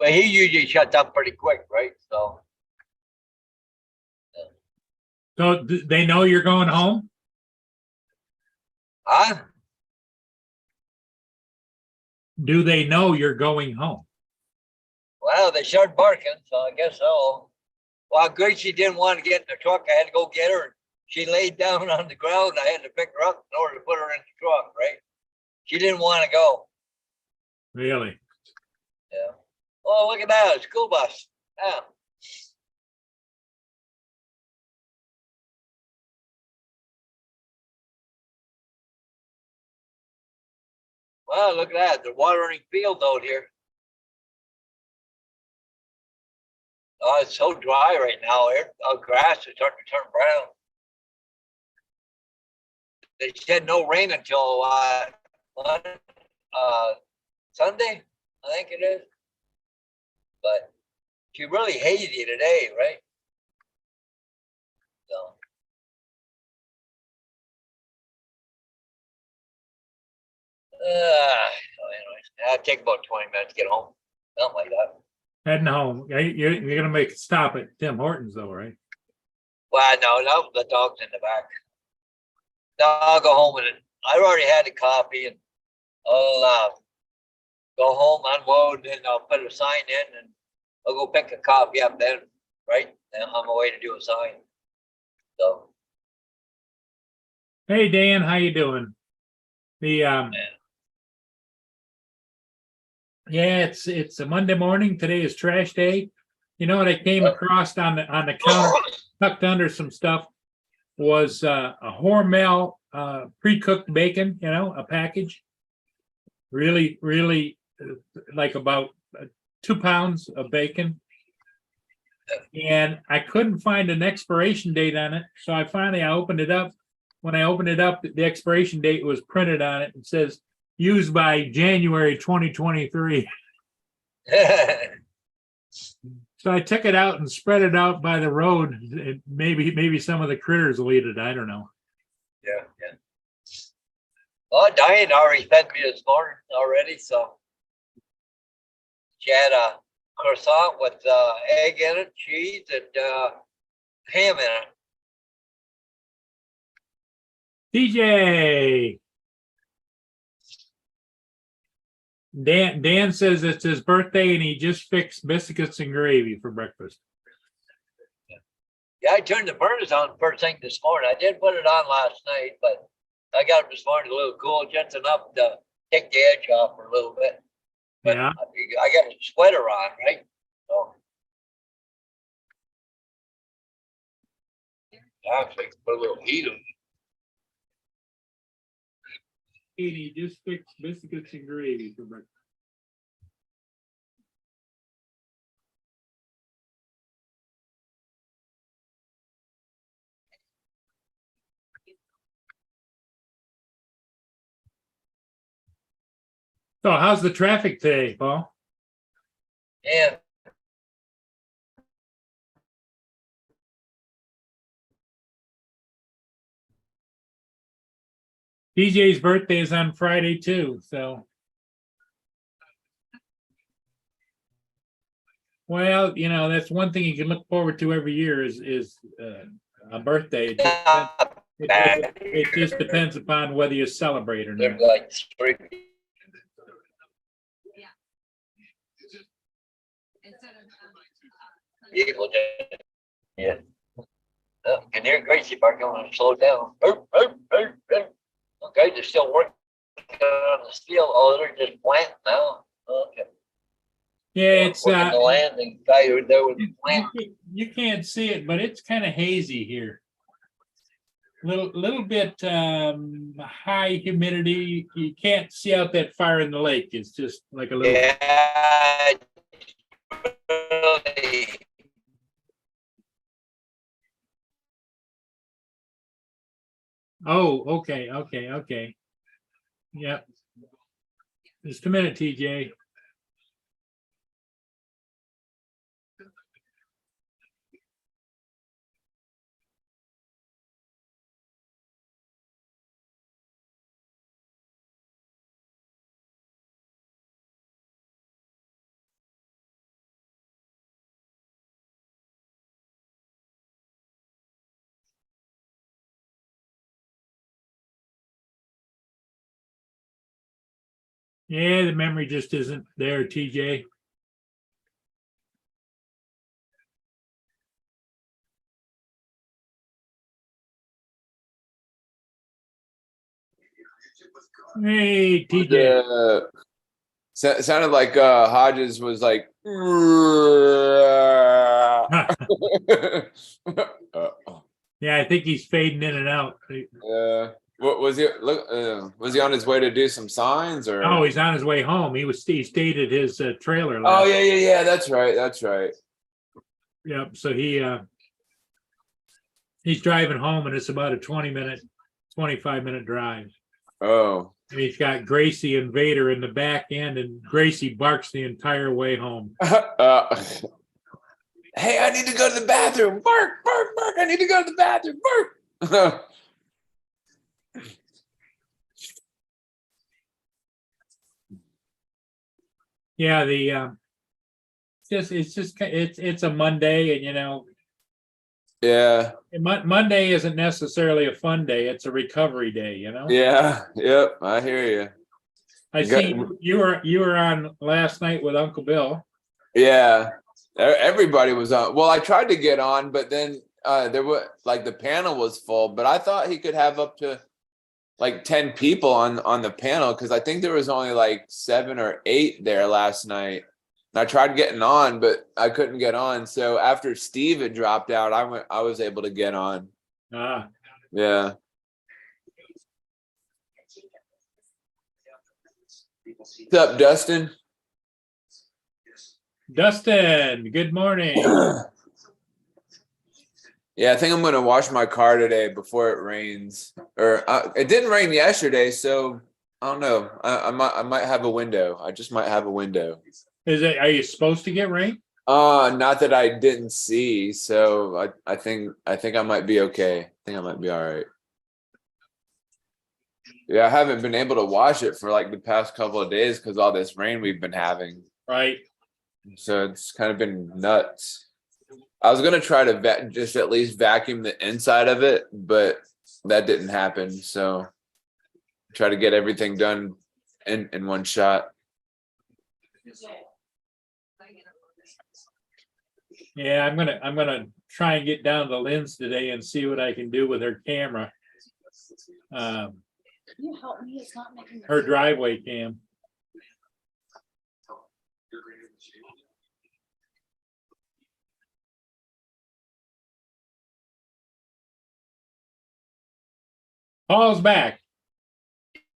But he usually shuts up pretty quick, right? So. So they know you're going home? Huh? Do they know you're going home? Well, they started barking, so I guess so. Well, Gracie didn't want to get in the truck. I had to go get her. She laid down on the ground. I had to pick her up in order to put her in the truck, right? She didn't want to go. Really? Yeah. Oh, look at that. A school bus. Yeah. Wow, look at that. They're watering fields out here. Oh, it's so dry right now. Our grass is starting to turn brown. They said no rain until Sunday, I think it is. But she's really hazy today, right? So. Anyways, I'll take about 20 minutes to get home. Something like that. Heading home. You're going to make a stop at Tim Hortons, though, right? Well, no, the dog's in the back. No, I'll go home and I already had the coffee, and I'll go home, unload, and I'll put a sign in, and I'll go pick a coffee up then, right? And on my way to do a sign. So. Hey, Dan, how you doing? Yeah, it's a Monday morning. Today is trash day. You know what I came across on the counter, tucked under some stuff, was a Hormel pre-cooked bacon. You know, a package. Really, like about 2 pounds of bacon. And I couldn't find an expiration date on it, so I opened it up. When I opened it up, the expiration date was printed on it. It says used by January 2023. So I took it out and spread it out by the road. Maybe some of the critters will eat it. I don't know. Yeah. Well, Diane already fed me this morning already, so she had a croissant with egg in it, cheese, and ham in it. DJ. Dan says it's his birthday and he just fixed biscuits and gravy for breakfast. Yeah, I turned the burners on first thing this morning. I did put it on last night, but I got it this morning a little cool, just enough to take the edge off for a little bit. But yeah, I got a sweater on, right? So actually put a little heat on. and he just fixed biscuits and gravy for breakfast. So how's the traffic today, Paul? Yeah. DJ's birthday is on Friday too, so. Well, you know, that's one thing you can look forward to every year is a birthday. It just depends upon whether you celebrate or not. Like spring. People just, yeah. Can hear Gracie barking. I'm going to slow down. Okay, they're still working on the steel. Oh, they're just planting now. Okay. Yeah, it's the landing guy there with the plant. You can't see it, but it's kind of hazy here. Little bit high humidity. You can't see out that far in the lake. It's just like a little. Yeah. Really. Oh, okay. Yep. Just a minute, TJ. Yeah, the memory just isn't there, TJ. Hey, TJ. The sounded like Hodges was like Yeah, I think he's fading in and out. what was he look was he on his way to do some signs or Oh, he's on his way home. He stayed at his trailer oh last. yeah, that's right. Yep. So he's driving home, and it's about a 25-minute drive. Oh. And he's got Gracie and Vader in the back end, and Gracie barks the entire way home. Hey, I need to go to the bathroom. Bark. I need to go to the bathroom. Bark. Yeah, it's a Monday, and Yeah. Monday isn't necessarily a fun day. It's a recovery day, Yeah. Yep. I hear you. I see you were on last night with Uncle Bill. Yeah. Everybody was on. Well, I tried to get on, but then there was like the panel was full, but I thought he could have up to like 10 people on the panel because I think there was only like 7 or 8 there last night. And I tried getting on, but I couldn't get on. So after Steve had dropped out, I was able to get on. Ah, Yeah. What's up, Dustin? Dustin, good morning. Yeah, I think I'm gonna wash my car today before it rains. Or it didn't rain yesterday, so I don't know. I might have a window. I just might have a window. Are you supposed to get rain? Not that I didn't see. So I think I might be okay. I think I might be all right. Yeah, I haven't been able to wash it for like the past couple of days because all this rain we've been having. Right. So it's kind of been nuts. I was gonna try to just at least vacuum the inside of it, but that didn't happen. So try to get everything done in one shot. Yeah, I'm gonna try and get down to Lynn's today and see what I can do with her camera. Can you help me? It's not making. Her driveway cam. Paul's back.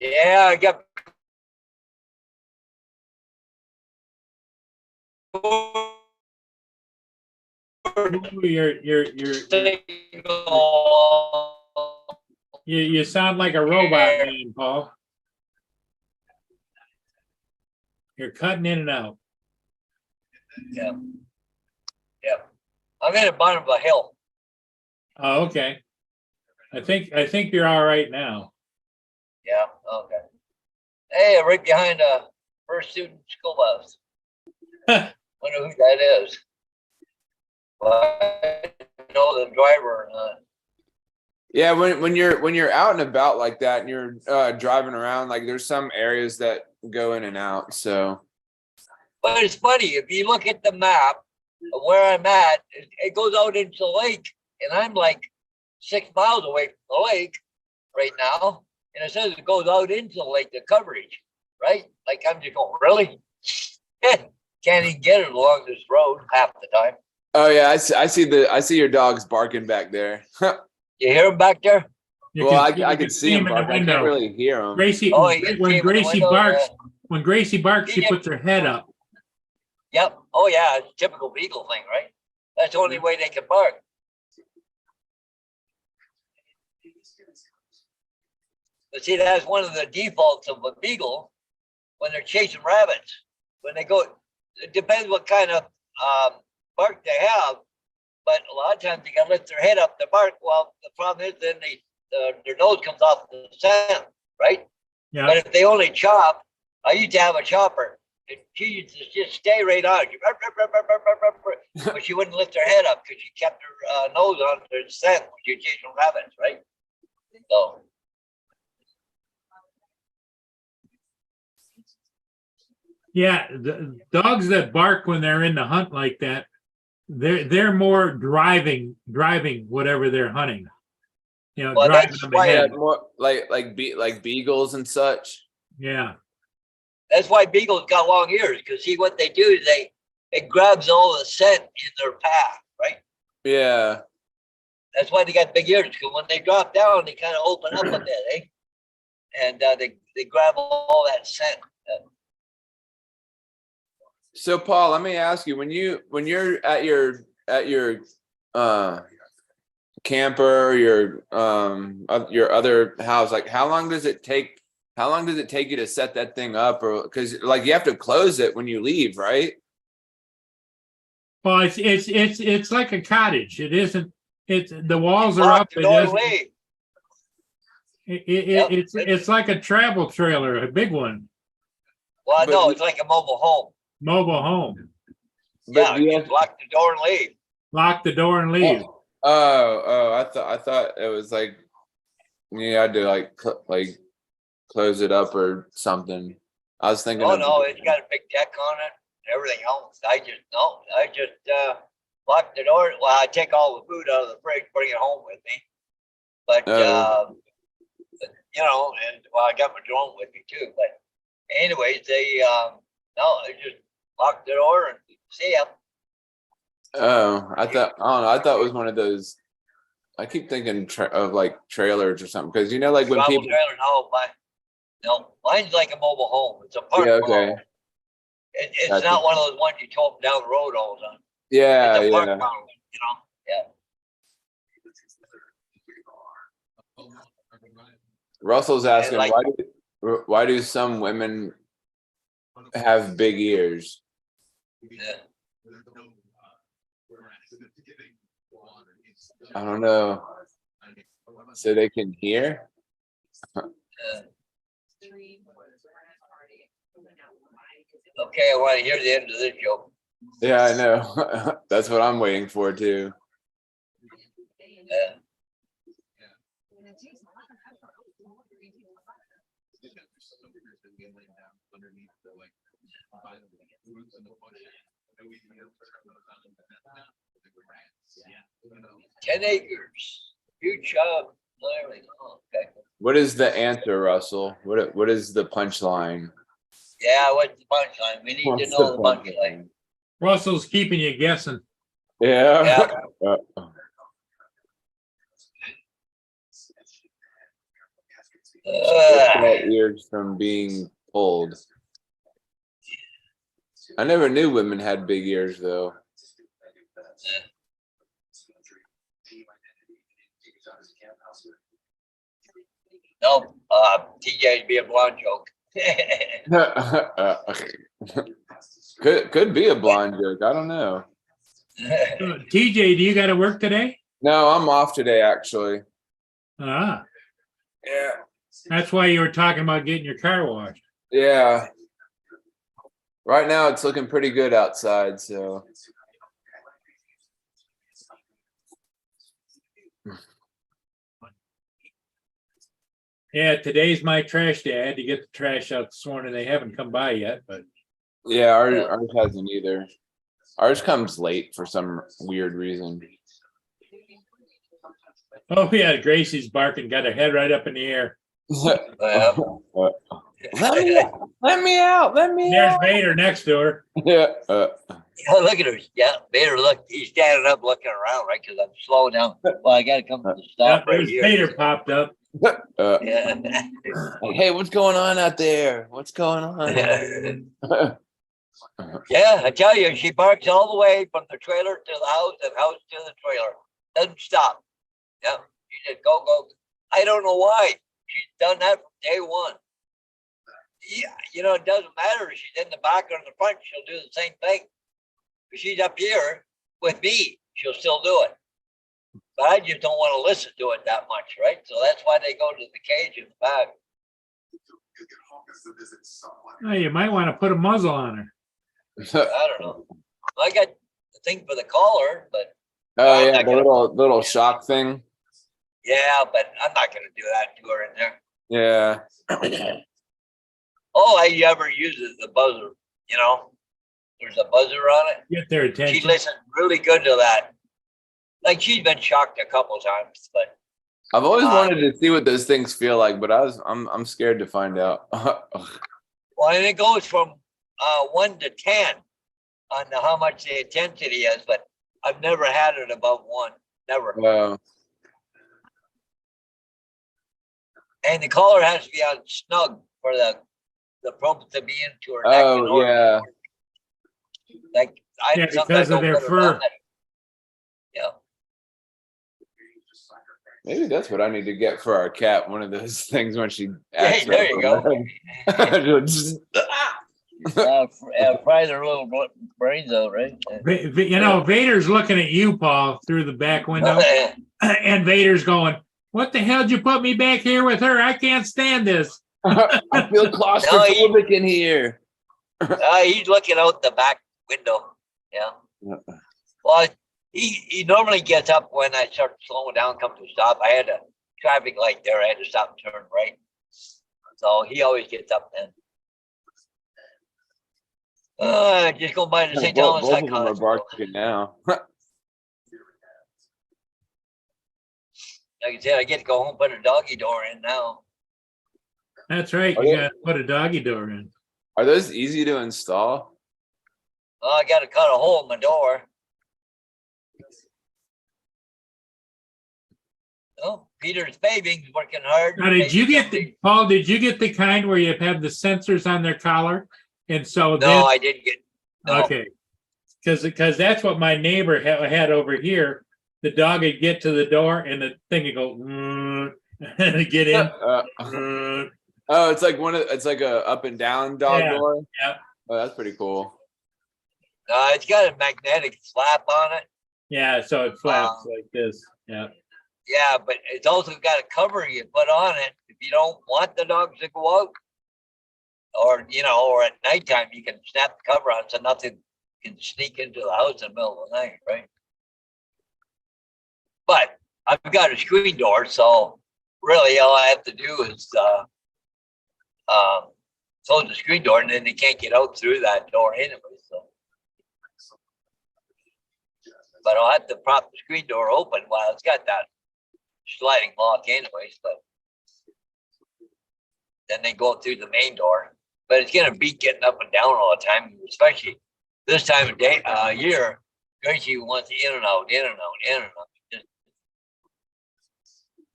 Yeah, I got. Ooh, you sound like a robot, man, Paul. You're cutting in and out. Yeah. I'm in the bottom of a hill. Oh, okay. I think you're all right now. Yeah, okay. Hey, I'm right behind the first student school bus. Wonder who that is. Well, I know the driver or not. Yeah, when you're out and about like that and you're driving around, like there's some areas that go in and out. So, but it's funny if you look at the map of where I'm at, it goes out into the lake, and I'm like 6 miles away from the lake right now, and it says it goes out into the lake, the coverage, right? Like I'm just going, really? Can't even get it along this road half the time. oh yeah, I see your dogs barking back there. You hear them back there? You I you can see them in the bark. I can't window. really hear them. Gracie, Oh, you can see when 'em in the Gracie window, barks, yeah. when Gracie barks, she Yeah. puts her head up. Yep. Oh yeah, it's a typical beagle thing, right? That's the only way they can bark. But see, that's one of the defaults of a beagle when they're chasing rabbits. When they go, it depends what kind of bark they have, but a lot of times they gotta lift their head up to bark. Well, the problem is then their nose comes off the scent, right? Yeah. But if they only chop, I used to have a chopper, and she used to just stay right on. But she wouldn't lift her head up because she kept her nose on the scent when she was chasing rabbits, right? So. Yeah, the dogs that bark when they're in the hunt like that, they're more driving whatever they're hunting. You know, Well, driving that's them why- Yeah, ahead. more like beagles and such. Yeah, That's why beagles got long ears, because see what they do is it grabs all the scent in their path, right? Yeah. That's why they got big ears, because when they drop down, they kind of open up a bit, eh? And they grab all that scent. So Paul, let me ask you, when you're at your camper, your other house, like how long does it take you to set that thing up? Or because like you have to close it when you leave, right? well, it's like a cottage. It isn't. It's the walls are Lock up. the It door doesn't. away. It, it's like a travel trailer, a big one, Well, But no, you- it's like a mobile home. mobile home. But Yeah, do you you have, lock the door and leave. Lock the door and leave. I thought it was like you had to like close it up or something. I was thinking Oh, of no, it's got a big deck on it and everything else. I just lock the door. Well, I take all the food out of the fridge, bring it home with me. But, Oh. you know, and well, I got my drone with me too. But anyways, they just lock the door and see ya. I don't know. I thought it was one of those. I keep thinking of like trailers or something because you know, like when Travel people. trailer, no, mine's like a mobile home. It's a park Yeah. mobile Okay. home. It's Gotcha. not one of those ones you tow them down the road all the time. Yeah. It's a park Yeah. mobile, you know. Yeah. Russell's asking like- why do some women have big ears? Yeah. I don't know. So they can hear. Yeah. Okay, I want to hear the end of this joke. Yeah, I know. That's what I'm waiting for too. Yeah. $10 acres, huge job. Everything. Oh, okay. What is the answer, Russell? What is the punchline? Yeah, what's the punchline? We need to know the punchline. Russell's keeping you guessing. Yeah. Ears from being pulled. I never knew women had big ears though. No, TJ'd be a blonde joke. Could be a blonde joke. I don't know. TJ, do you got to work today? No, I'm off today actually. Ah, Yeah. that's why you were talking about getting your car washed. Yeah. Right now it's looking pretty good outside, so Yeah, today's my trash day. I had to get the trash out this morning. They haven't come by yet, but yeah, ours hasn't either. Ours comes late for some weird reason. oh yeah, Gracie's barking, got her head right up in the air. Well, Let me out! Let me out! Let me There's out! Vader next to her. Yeah. yeah, look at her. Yeah, Vader, look, he's standing up looking around, right? Because I'm slowing down. Well, I got to come to the stop right There's here. Vader popped up. Yeah. Like, hey, what's going on out there? What's going on? Yeah, I tell you, she barks all the way from the trailer to the house and house to the trailer. Doesn't stop. Yeah, she just go, go. I don't know why. She's done that from day one. Yeah, you know, it doesn't matter if she's in the back or in the front, she'll do the same thing. If she's up here with me, she'll still do it. But I just don't want to listen to it that much, right? So that's why they go to the cage in the back. Oh, you might want to put a muzzle on her. I don't know. I got the thing for the collar, but Oh yeah, the little shock thing. yeah, but I'm not going to do that to her in there. Yeah. All I ever use is the buzzer. you know, there's a buzzer on it. Get their She attention. listened really good to that. Like she's been shocked a couple times, but I've always wanted to see what those things feel like, but I'm scared to find out. well, and it goes from 1 to 10 on how much the intensity is, but I've never had it above 1. Never. Wow. And the collar has to be on snug for the probe to be into her neck. in Oh order to yeah. work. Like I Yeah, sometimes because of don't their put it fur. on that. Yeah. Maybe that's what I need to get for our cat. One of those things when she Hey, acts there you go. Just- Fry their little brains out, right? You know, Vader's looking at you, Paul, through the back window, and Vader's going, "What the hell did you put me back here with her? I can't stand this." I feel claustrophobic in here. He's looking out the back window. Yeah. Well, he normally gets up when I start slowing down, come to a stop. I had a traffic light there. I had to stop and turn right. So he always gets up then. Just go by the St. John's Both of them are Psychotic. barking now. Like I said, I get to go home, put a doggy door in now. That's right. Oh, You yeah. got to put a doggy door in. Are those easy to install? Oh, I got to cut a hole in my door. Oh, Peter's paving's working hard. Now, did you get Paul? Did you get the kind where you have the sensors on their collar, and so No, I didn't get. No. okay, because that's what my neighbor had over here. The dog would get to the door, and the thing would go and it'd get in. Oh, it's like it's like a up and down dog Yeah, door. yeah. Oh, that's pretty cool. It's got a magnetic flap on it. Yeah, so it flaps like this. Yeah. Yeah, but it's also got a cover you put on it if you don't want the dogs to go out. Or, or at nighttime, you can snap the cover on so nothing can sneak into the house in the middle of the night, right? But I've got a screen door, so really all I have to do is close the screen door, and then they can't get out through that door anyway. So, but I'll have to prop the screen door open while it's got that sliding lock anyways, but then they go through the main door. But it's gonna be getting up and down all the time, especially this time of day, year. Gracie wants in and out, in and out, in and out.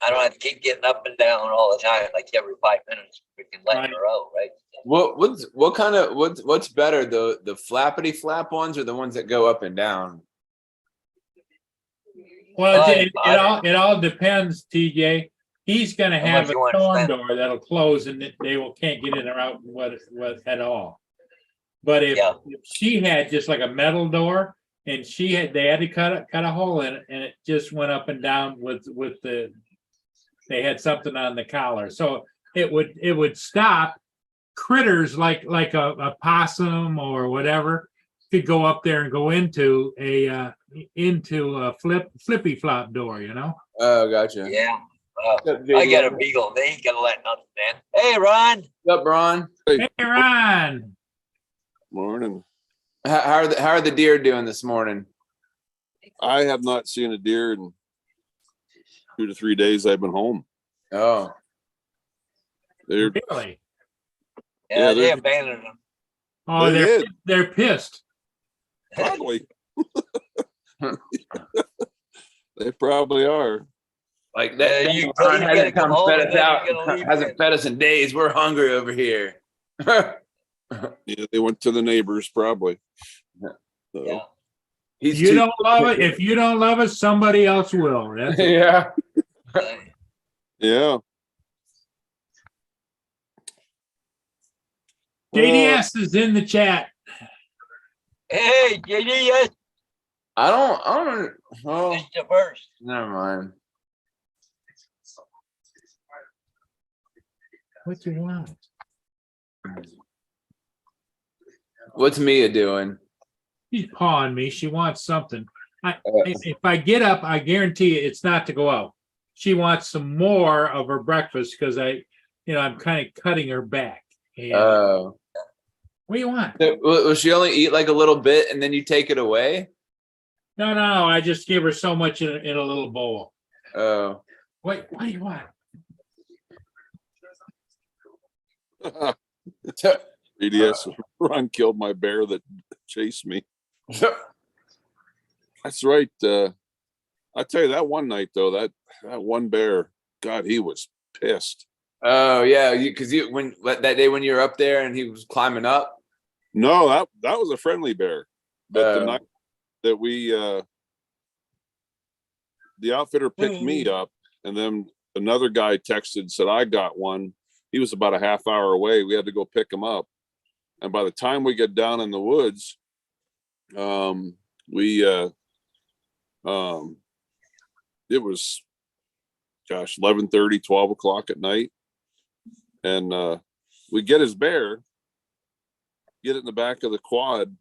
I don't have to keep getting up and down all the time, like every 5 minutes. We can let Right. her out, right? What's better, the flappity flap ones or the ones that go up and down? Well, Right. it all depends, TJ. He's going to How have much a you wanna storm spend? door that'll close, and can't get in or out with at all. But if she had just like a metal door, and they had to cut a hole in it, and it just went up and down with they had something on the collar, so it would stop critters like a possum or whatever could go up there and go into a flippy flop door, Oh, gotcha. Yeah. What's up, I JD? got a beagle. They ain't gonna let nothing in. Hey, Ron. What's up, Ron? Hey, Ron. Morning. How are the deer doing this morning? I have not seen a deer in 2 to 3 days. I've been home. Oh, They're Really? Yeah, Yeah, they they're- abandoned them. Oh, They did. they're pissed. probably. They probably are. like that. You Ron gotta hasn't come come home fed and us then out. you're gonna leave Hasn't again. fed us in days. We're hungry over here. Yeah, they went to the neighbors probably. So, Yeah. He's You too- don't love it. If you don't love it, somebody else will. That's it. yeah. yeah. JDS is in the chat. Hey, JD, yes, I don't. Oh, it's the first. never mind. What you want? What's Mia doing? She's pawing me. She wants something. If I get up, I guarantee you it's not to go out. She wants some more of her breakfast because I'm kind of cutting her back. And Oh, What do you want? Will she only eat like a little bit and then you take it away? No, I just give her so much in a little bowl. Oh. What do you want? 3DS Ron killed my bear that chased me. That's right. I tell you that one night though, that one bear, God, he was pissed. Oh yeah, because when that day when you were up there and he was climbing up. No, that was a friendly bear. But the Oh. night that we the outfitter picked me up, and then another guy texted, said I got one. He was about a half hour away. We had to go pick him up. And by the time we get down in the woods, it was, gosh, 11:30, 12 o'clock at night. And we get his bear, get it in the back of the quad.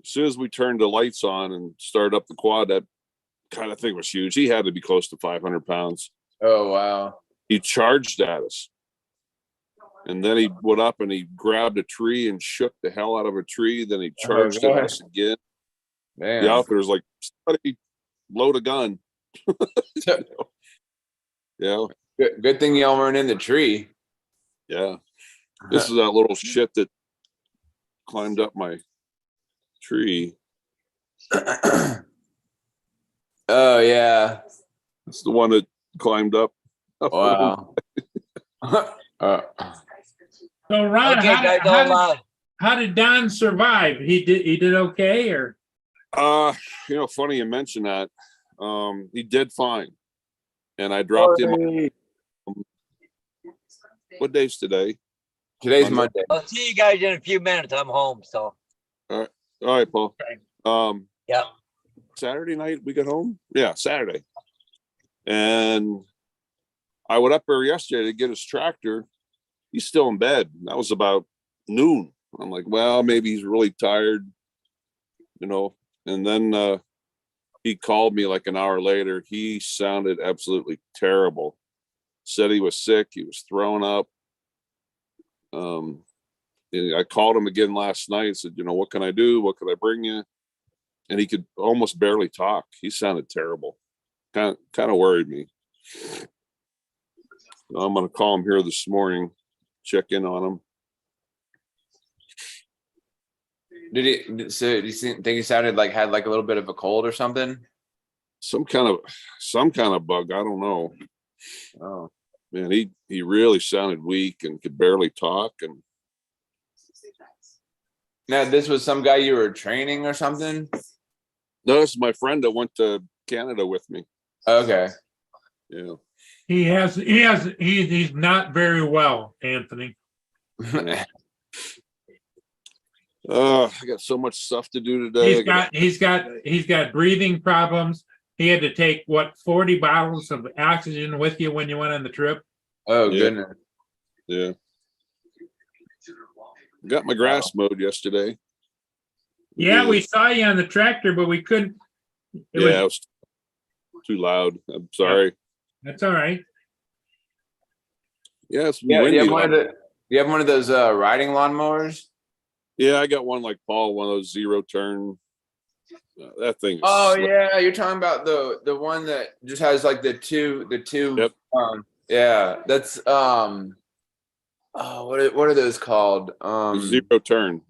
As soon as we turned the lights on and started up the quad, that kind of thing was huge. He had to be close to 500 pounds. Oh wow. He charged at us. And then he went up and he grabbed a tree and shook the hell out of a tree. Then he charged at us again. Man. The outfitter's like, somebody load a gun. Yeah. Good thing y'all weren't in the tree. Yeah. This is that little shit that climbed up my tree. Oh yeah. It's the one that climbed up. Wow. So Ron, Okay, guys, don't how did Don survive? He did okay, or Funny you mention that. He did fine. And I dropped him. What day's today? Today's Monday. I'll see you guys in a few minutes. I'm home, so. All right, Paul. Yeah. Saturday night we got home. Yeah, Saturday. And I went up there yesterday to get his tractor. He's still in bed. That was about noon. I'm like, well, maybe he's really tired, And then he called me like an hour later. He sounded absolutely terrible. Said he was sick. He was throwing up. I called him again last night and said, what can I do? What can I bring you? And he could almost barely talk. He sounded terrible. Kind of worried me. I'm going to call him here this morning, check in on him. Do you think he sounded like had like a little bit of a cold or something? Some kind of bug. I don't know. Oh. Man, he really sounded weak and could barely talk. And Now this was some guy you were training or something? no, this is my friend that went to Canada with me. Okay. Yeah. he's not very well, Anthony. I got so much stuff to do today. He's got breathing problems. He had to take 40 bottles of oxygen with you when you went on the trip. Oh Yeah. goodness. Yeah. Got my grass mowed yesterday. Yeah, we saw you on the tractor, but we couldn't. It was too loud. I'm sorry. That's all right. Yeah, it's Yeah, windy. you have one of those riding lawnmowers? Yeah, I got one like Paul, one of those zero turn. That thing. Is Oh yeah, you're talking about the one that just has like the two. Yep. Yeah, that's oh, what are those called? Zero turn.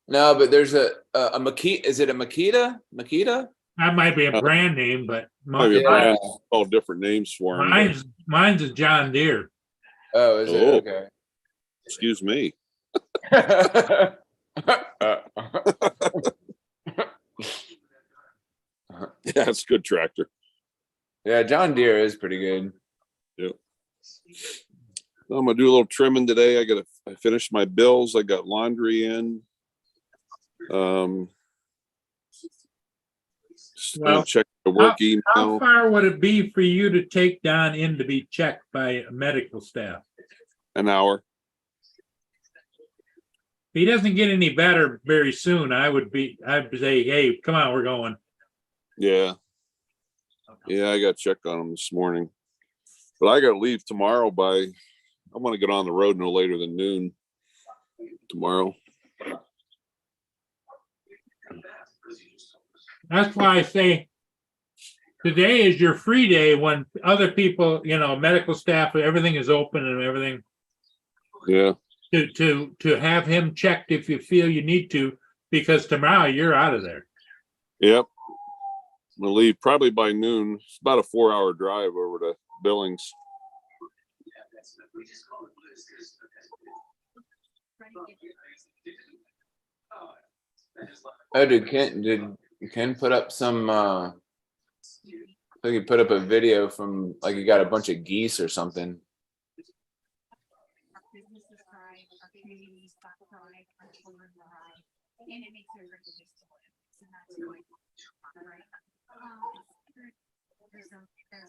No, but there's a Makita. Is it a Makita? Makita? That might be a brand name, but Maybe Yeah. brand, all different names for them. mine's a John Deere. Oh, is Oh. it? Okay. Excuse me. Yeah, it's a good tractor. Yeah, John Deere is pretty good. I'm gonna do a little trimming today. I finished my bills. I got laundry in. Just gonna Well, check the work How email. far would it be for you to take Don in to be checked by medical staff? An hour. If he doesn't get any better very soon, I'd say, hey, come on, we're going. Yeah. Yeah, I got to check on him this morning. But I got to leave tomorrow I want to get on the road no later than noon tomorrow. That's why I say today is your free day when other people, medical staff, everything is open and everything. Yeah. To have him checked if you feel you need to, because tomorrow you're out of there. Yep. I'm gonna leave probably by noon. It's about a 4-hour drive over to Billings. Oh, did Ken put up some? I think he put up a video from like he got a bunch of geese or something. Our businesses thrive, our communities thrive, our children thrive, and it makes it a great place to live. And that's going on, right? There's a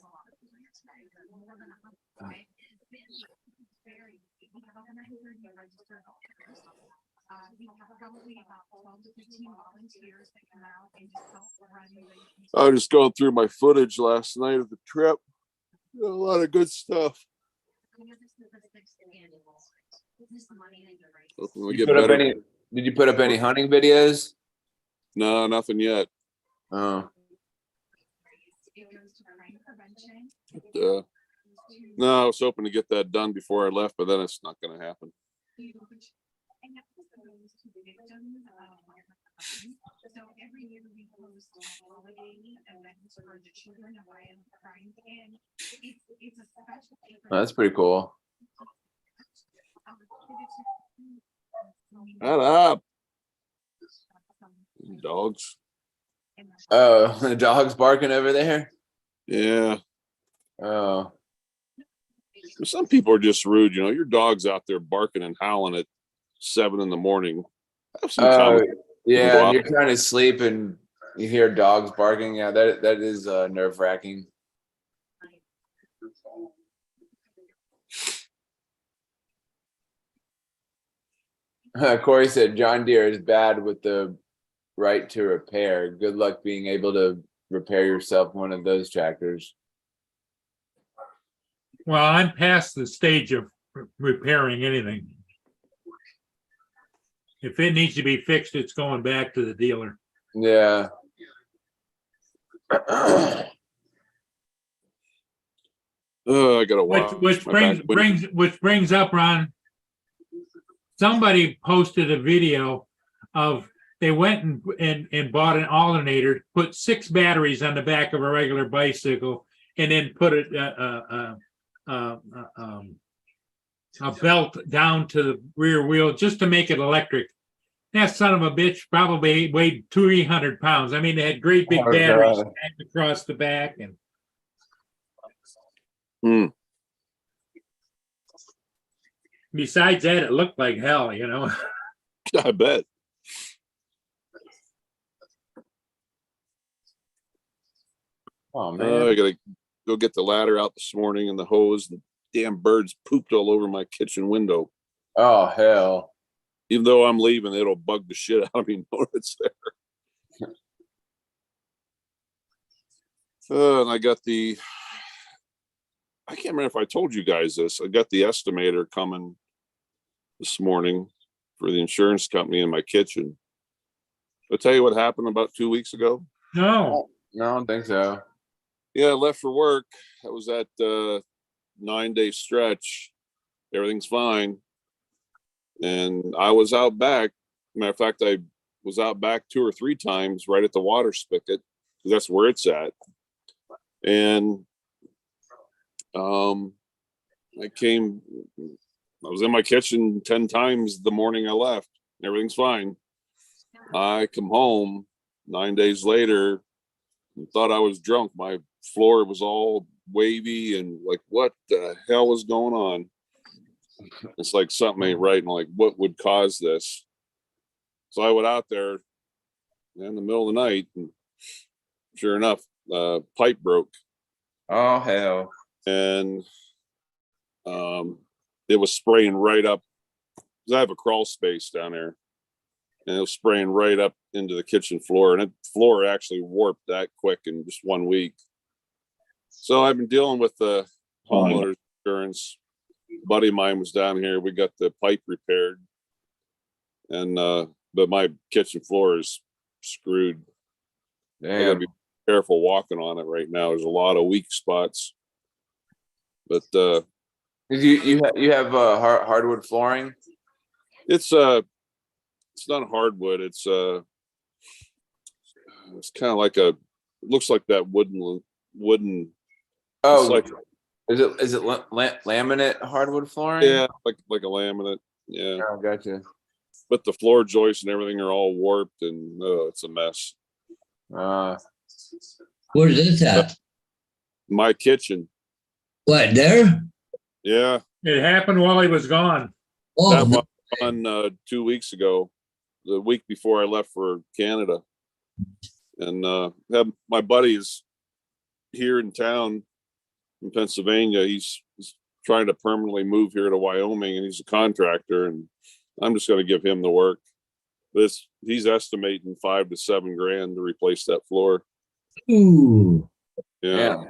lot of people here today. More than 100, right? It's been very, we have 130 registered officers. We have probably about 12 to 15 volunteers that come out and just help run. I was just going through my footage last night of the trip. A lot of good stuff. Hopefully we Did you get put up better. did you put up any hunting videos? No, nothing yet. Oh, No, I was hoping to get that done before I left, but then it's not going to happen. So every year we host holiday events for the children of Iron Crime, and it's a special day. that's pretty cool. Shut up, dogs. Oh, the dog's barking over there. Yeah. Oh, Some people are just rude. Your dog's out there barking and howling at 7 a.m. Have some common. yeah. Wow. And you're trying to sleep and you hear dogs barking. Yeah, that is nerve-wracking. Corey said John Deere is bad with the right to repair. Good luck being able to repair yourself one of those tractors. Well, I'm past the stage of repairing anything. If it needs to be fixed, it's going back to the dealer. Yeah. Oh, I gotta watch. Which my back brings up, Ron. Somebody posted a video of they went and bought an alternator, put 6 batteries on the back of a regular bicycle, and then put a belt down to the rear wheel just to make it electric. That son of a bitch probably weighed 300 pounds. I mean, they had great big batteries stacked across the back, and besides that, it looked like hell, I bet. Oh man. I gotta go get the ladder out this morning and the hose. The damn birds pooped all over my kitchen window. Oh hell. Even though I'm leaving, it'll bug the shit out of me knowing it's there. And I got I can't remember if I told you guys this. I got the estimator coming this morning for the insurance company in my kitchen. I'll tell you what happened about 2 weeks ago. no. No, I don't think so. Yeah, I left for work. I was at 9-day stretch. Everything's fine. And I was out back. Matter of fact, I was out back 2 or 3 times right at the water spigot, because that's where it's at. And I was in my kitchen 10 times the morning I left. Everything's fine. I come home 9 days later and thought I was drunk. My floor was all wavy and like, what the hell is going on? It's like something ain't right. And like, what would cause this? So I went out there in the middle of the night, and sure enough, pipe broke. Oh hell. And it was spraying right up, because I have a crawl space down there, and it was spraying right up into the kitchen floor, and the floor actually warped that quick in just 1 week. So I've been dealing with the homeowner's insurance. A buddy of mine was down here. We got the pipe repaired, and but my kitchen floor is screwed. I gotta Damn. be careful walking on it right now. There's a lot of weak spots. But You have hardwood flooring? it's not hardwood. It's kind of like looks like that wooden. Oh, It's like, is it laminate hardwood flooring? yeah, like a laminate. Yeah, Oh, gotcha. but the floor joists and everything are all warped, and it's a mess. Where's this at? My kitchen. What, there? Yeah, It happened while he was gone. that Oh, was on 2 weeks ago, the week before I left for Canada, and have my buddies here in town in Pennsylvania. He's trying to permanently move here to Wyoming, and he's a contractor, and I'm just going to give him the work. He's estimating $5 to $7 grand to replace that floor. ooh. Yeah. Yeah.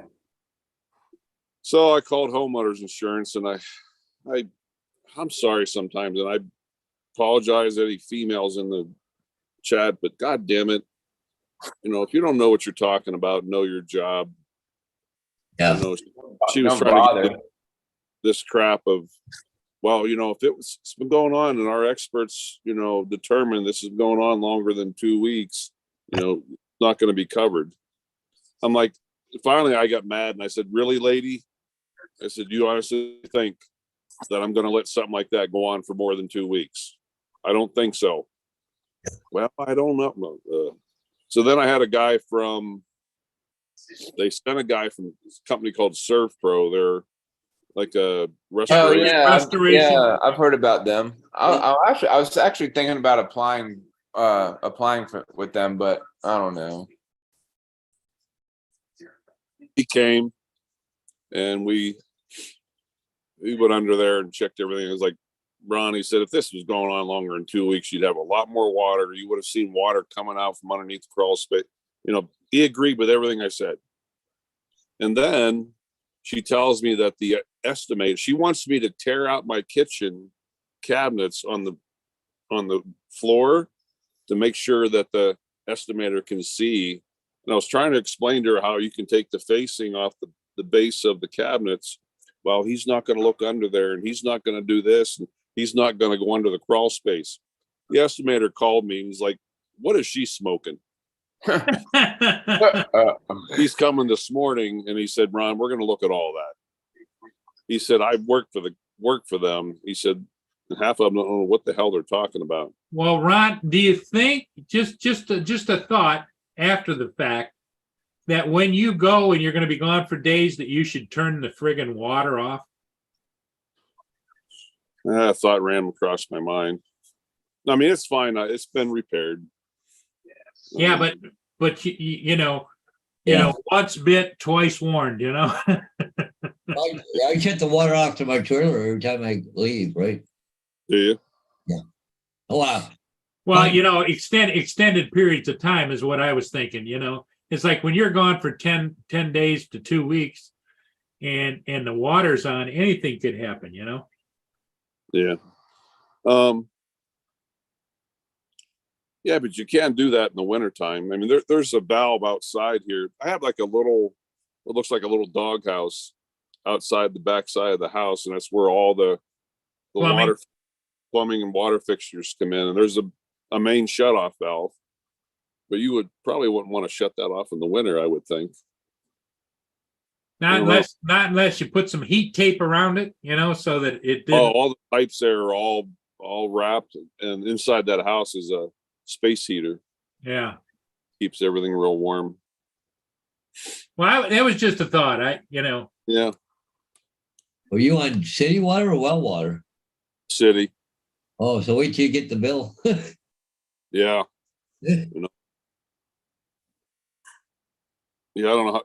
So I called homeowners insurance, and I'm sorry sometimes, and I apologize to any females in the chat, but God damn it, if you don't know what you're talking about, know your job. Yeah. She was Don't trying bother. to get this crap of, well, if it's been going on and our experts, determine this is going on longer than 2 weeks, it's not going to be covered. I'm like, finally I got mad and I said, really, lady? I said, you honestly think that I'm going to let something like that go on for more than 2 weeks? I don't think so. Well, I don't know. So then I had they sent a guy from a company called Surf Pro. They're like a Oh restoration. yeah, Restoration. I've heard about them. I was actually thinking about applying with them, but I don't know. He came and we went under there and checked everything. It was like, Ron, he said, if this was going on longer than 2 weeks, you'd have a lot more water. You would have seen water coming out from underneath the crawl space. He agreed with everything I said. And then she tells me that she wants me to tear out my kitchen cabinets on the floor to make sure that the estimator can see. And I was trying to explain to her how you can take the facing off the base of the cabinets. Well, he's not going to look under there, and he's not going to do this, and he's not going to go under the crawl space. The estimator called me and was like, what is she smoking? He's coming this morning, and he said, Ron, we're going to look at all that. He said, I've worked for them. He said, half of them don't know what the hell they're talking about. Well, Ron, do you think, just a thought after the fact, that when you go and you're going to be gone for days, that you should turn the friggin' water off? That thought ran across my mind. I mean, it's fine. It's been repaired. Yeah, but you know, Yeah. once bit, twice warned, I shut the water off to my trailer every time I leave, right? Do you? Oh, wow. Well, extended periods of time is what I was thinking, It's like when you're gone for 10 days to 2 weeks and the water's on, anything could happen, Yeah. Yeah, but you can't do that in the wintertime. I mean, there's a valve outside here. I have like what looks like a little doghouse outside the backside of the house, and that's where all the plumbing and water fixtures come in. And there's a main shutoff valve, but you probably wouldn't want to shut that off in the winter, I would think. Not unless you put some heat tape around it, so that it didn't. Oh, all the pipes there are all wrapped, and inside that house is a space heater. Yeah. Keeps everything real warm. Well, that was just a thought. Yeah. Were you on city water or well water? City. Oh, so wait till you get the bill. Yeah. Yeah, I don't know how.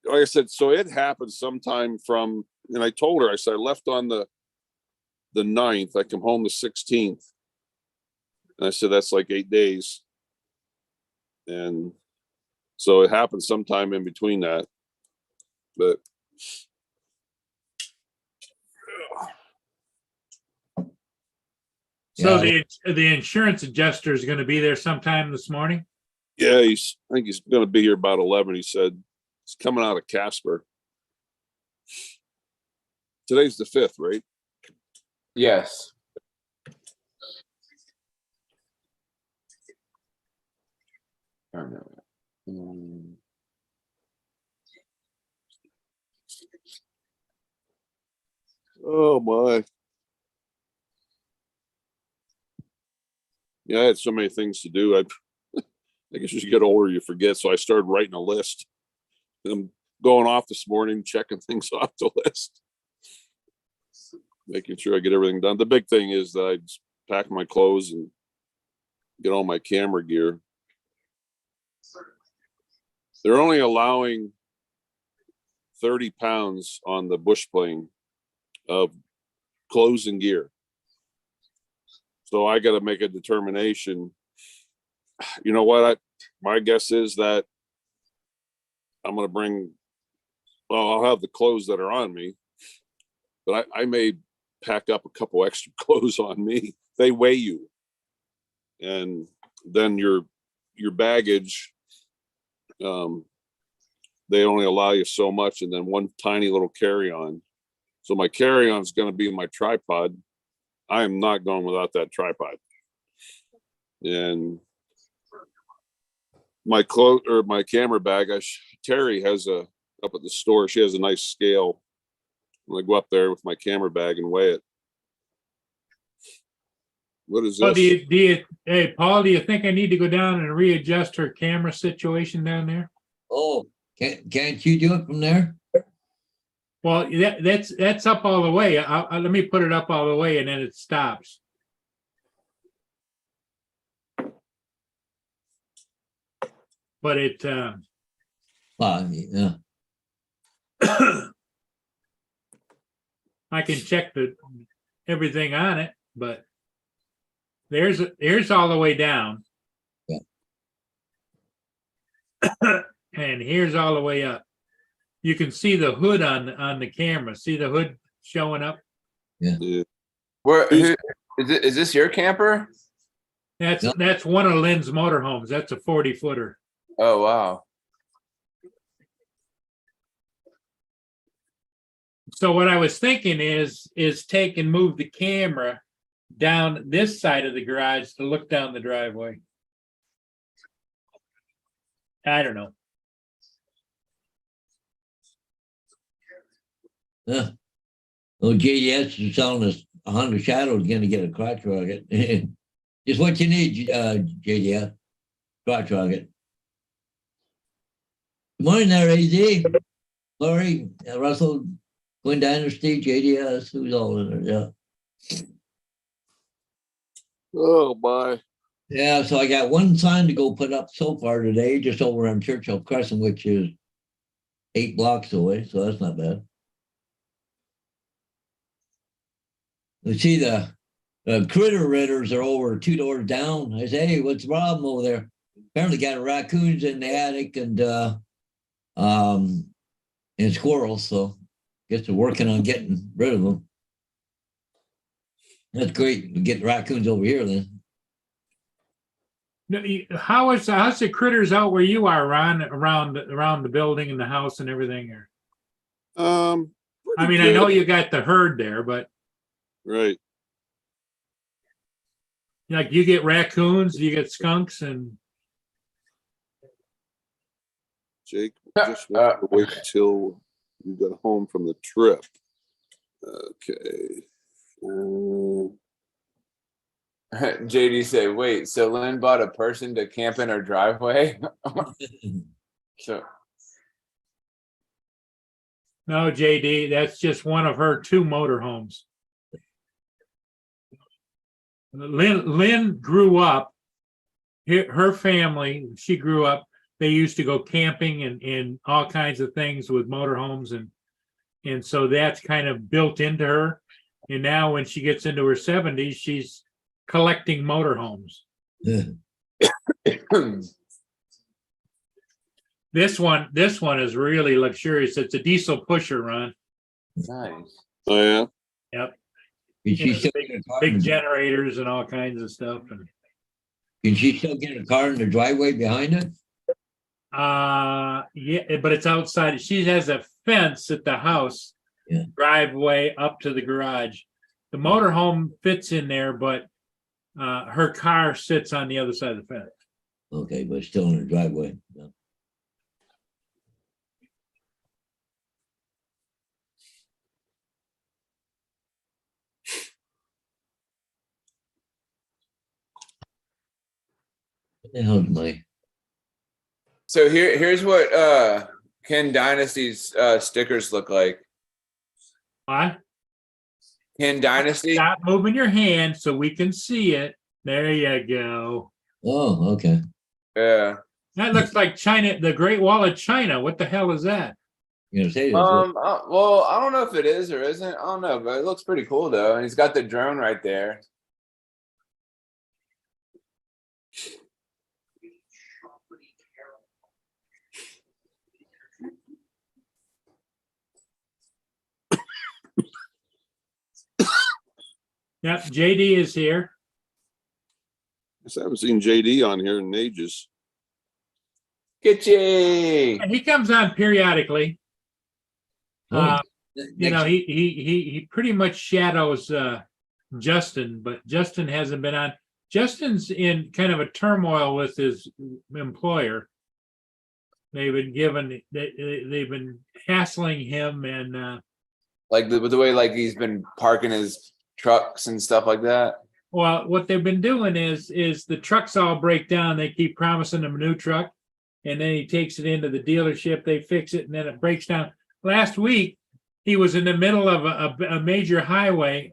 Like I said, so it happened sometime and I told her, I said, I left on the 9th. I come home the 16th. And I said, that's like 8 days. And so it happened sometime in between that. But So the insurance adjuster is going to be there sometime this morning? Yeah, I think he's gonna be here about 11. He said he's coming out of Casper. Today's the 5th, right? Yes. I don't know. Oh my. Yeah, I had so many things to do. I guess as you get older, you forget. So I started writing a list. I'm going off this morning, checking things off the list, making sure I get everything done. The big thing is that I just pack my clothes and get all my camera gear. They're only allowing 30 pounds on the bush plane of clothes and gear. So I got to make a determination. You know what? My guess is that I'm going to bring, well, I'll have the clothes that are on me, but I may pack up a couple extra clothes on me. They weigh you. And then your baggage, they only allow you so much, and then one tiny little carry-on. So my carry-on is going to be my tripod. I am not going without that tripod. And my my camera bag, Terry has up at the store. She has a nice scale. I go up there with my camera bag and weigh it. What is Well, this? hey, Paul, do you think I need to go down and readjust her camera situation down there? Oh, can't you do it from there? Well, that's up all the way. Let me put it up all the way and then it stops. But it, Yeah. I can check everything on it, but here's all the way down. Yeah. And here's all the way up. You can see the hood on the camera. See the hood showing up? Yeah. Where is this your camper? That's one of Lynn's motorhomes. That's a 40-footer. Oh wow. So what I was thinking is take and move the camera down this side of the garage to look down the driveway. I don't know. Well, JDS is telling us a Honda Shadow is going to get a crotch rocket. Just what you need, JDS. Crotch rocket. Good morning there, AZ. Lori, Russell, Quinn Dynasty, JDS, who's all in there? Yeah. Oh my. Yeah, so I got one sign to go put up so far today, just over on Churchill Crescent, which is 8 blocks away, so that's not bad. You see the critter ridders are over 2 doors down. I say, hey, what's the problem over there? Apparently got raccoons in the attic and squirrels, so guess they're working on getting rid of them. That's great. We get the raccoons over here then. How's the critters out where you are, Ron, around the building and the house and everything? Or I mean, I know you got the herd there, but right. like you get raccoons, you get skunks, and Jake, just want to wait till you got home from the trip. Okay. JD said, wait, so Lynn bought a person to camp in her driveway? So no, JD, that's just one of her 2 motorhomes. Lynn grew up, her family, she grew up, they used to go camping and all kinds of things with motorhomes, and so that's kind of built into her. And now when she gets into her 70s, she's collecting motorhomes. This one is really luxurious. It's a diesel pusher, Ron. nice. Oh yeah. Yep. Is she still Big generators and all kinds of stuff. And Can she still get a car in the driveway behind it? Yeah, but it's outside. She has a fence at the house. Yeah. Driveway up to the garage. The motorhome fits in there, but her car sits on the other side of the fence. Okay, but still in the driveway. Yeah. What the hell is my, So here's what Ken Dynasty's stickers look like. What? Ken Dynasty. Stop moving your hand so we can see it. There you go. oh, okay. Yeah. That looks like China, the Great Wall of China. What the hell is that? You're gonna say this? Well, I don't know if it is or isn't. I don't know, but it looks pretty cool though. And he's got the drone right there. Yep, JD is here. I haven't seen JD on here in ages. Kitchy. And he comes on periodically. Oh, You know, he pretty much shadows Justin, but Justin hasn't been on. Justin's in kind of a turmoil with his employer. They've been hassling him and Like the way like he's been parking his trucks and stuff like that. well, what they've been doing is the trucks all break down. They keep promising him a new truck, and then he takes it into the dealership. They fix it, and then it breaks down. Last week, he was in the middle of a major highway.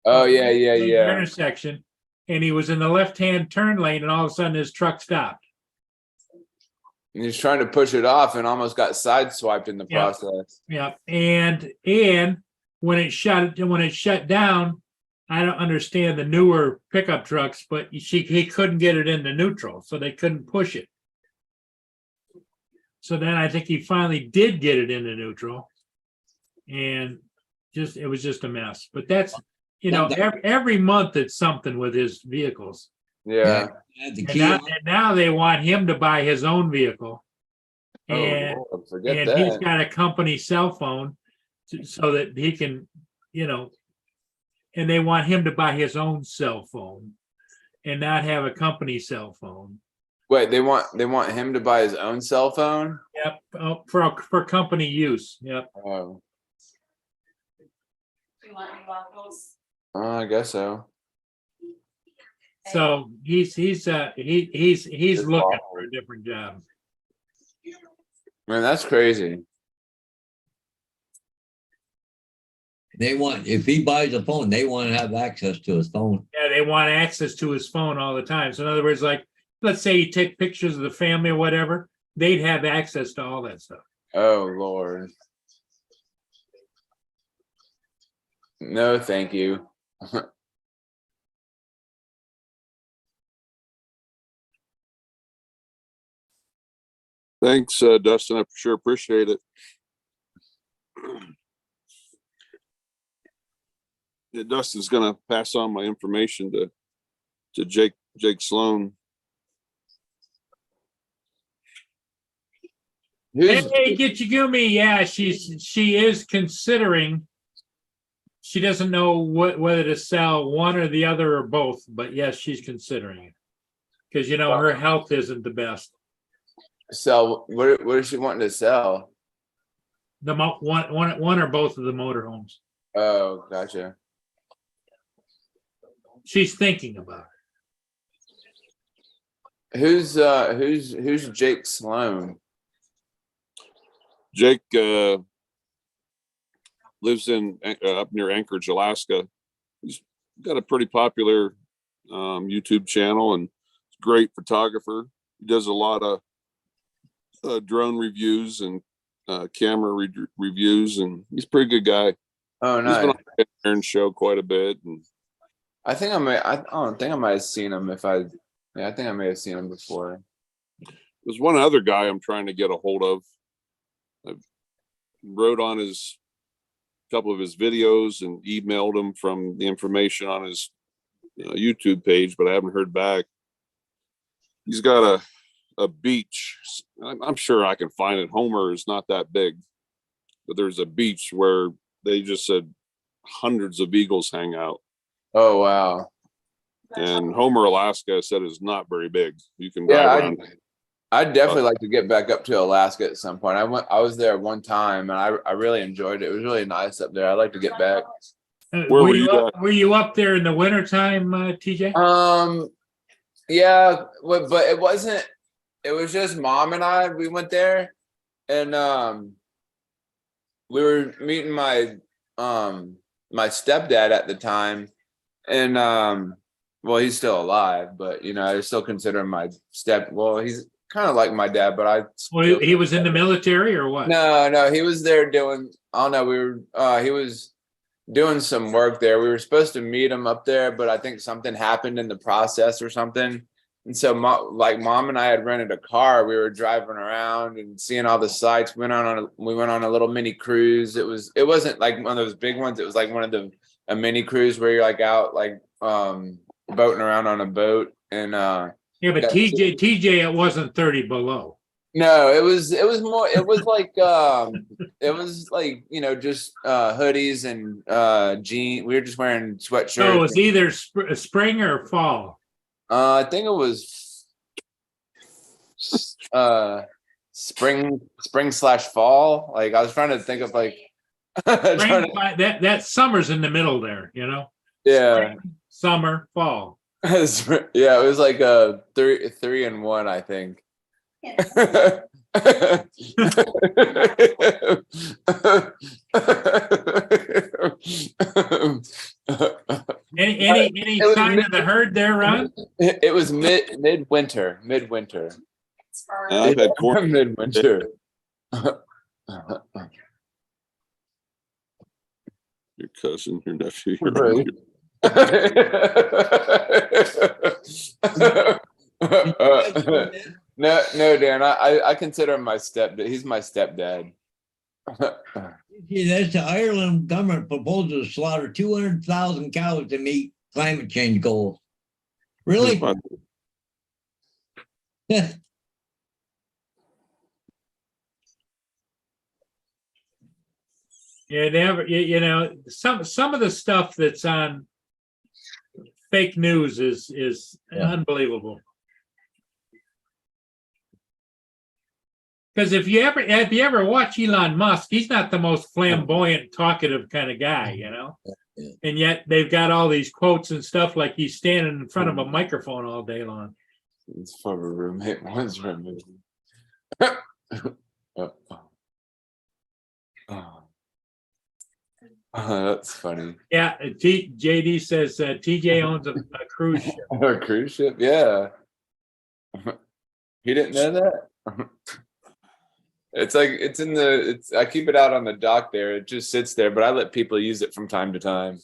Oh yeah, major yeah. intersection, and he was in the left-hand turn lane, and all of a sudden his truck stopped. And he's trying to push it off and almost got sideswiped in the Yeah. process. Yeah, and when it shut down, I don't understand the newer pickup trucks, but he couldn't get it into neutral, so they couldn't push it. So then I think he finally did get it into neutral, and it was just a mess. But that's every month it's something with his vehicles. Yeah. the And key. now they want him to buy his own vehicle. And, Oh, Lord, forget and he's that. got a company cell phone so that he can, and they want him to buy his own cell phone and not have a company cell phone. Wait, they want him to buy his own cell phone? Yep, for company use. Yep. Oh, Do you want any waffles? I guess so. So he's looking for a different job. Man, that's crazy. They want, if he buys a phone, they want to have access to his phone. Yeah, they want access to his phone all the time. So in other words, like, let's say you take pictures of the family or whatever, they'd have access to all that stuff. Oh Lord. No, thank you. Thanks, Dustin. I sure appreciate it. Yeah, Dustin's gonna pass on my information to Jake Sloan. Who's Hey, Gitchigumi, yeah, she is considering. She doesn't know whether to sell one or the other or both, but yes, she's considering it. Because her health isn't the best. sell? What is she wanting to sell? One or both of the motorhomes. Oh, gotcha. She's thinking about it. Who's Jake Sloan? Jake lives in up near Anchorage, Alaska. He's got a pretty popular YouTube channel and he's a great photographer. He does a lot of drone reviews and camera reviews, and he's a pretty good guy. Oh, He's been nice. on the Aaron show quite a bit. And I don't think I might have seen him I think I may have seen him before. there's one other guy I'm trying to get a hold of. I wrote on his couple of his videos and emailed him from the information on his YouTube page, but I haven't heard back. he's got a beach. I'm sure I can find it. Homer is not that big, but there's a beach where they just said hundreds of eagles hang out. Oh wow. And Homer, Alaska, said is not very big. You can Yeah, drive around. I'd definitely like to get back up to Alaska at some point. I was there one time and I really enjoyed it. It was really nice up there. I'd like to get back. Where Were were you you up, were you up there in the wintertime, TJ? Yeah, but it wasn't, it was just mom and I, we went there and we were meeting my my stepdad at the time and well, he's still alive, but you know, I still consider him my well, he's kind of like my dad, but I Well, he was in the military or what? no, he was there doing, I don't know, he was doing some work there. We were supposed to meet him up there, but I think something happened in the process or something. And so mom and I had rented a car. We were driving around and seeing all the sights. We went on a little mini cruise. It wasn't like one of those big ones. It was like one of a mini cruise where you're like out like boating around on a boat. And Yeah, but TJ, it wasn't 30 below. no, it was more, it was like, you know, just hoodies and jeans. We were just wearing sweatshirts. So it was either spring or fall. I think it was spring/fall. Like I was trying to think of like Spring, that summer's in the middle there, you know? yeah. Spring, summer, fall. Yeah, it was like a 3-in-1, I think. Any sign of the herd there, Ron? It was midwinter. I've had corn. Midwinter. Your cousin, your nephew, your Right. No, Dan. I consider him my stepdad. He's my stepdad. See, that's the Ireland government proposal to slaughter 200,000 cows to meet climate change goals. Really? Yeah, never. You know, some of the stuff that's on fake news is unbelievable. Because if you ever watch Elon Musk, he's not the most flamboyant, talkative kind of guy, you know. Yeah. And yet they've got all these quotes and stuff like he's standing in front of a microphone all day long. It's from a roommate once removed. That's funny. Yeah, JD says TJ owns a cruise ship. A cruise ship, yeah. He didn't know that. It's like I keep it out on the dock there. It just sits there, but I let people use it from time to time.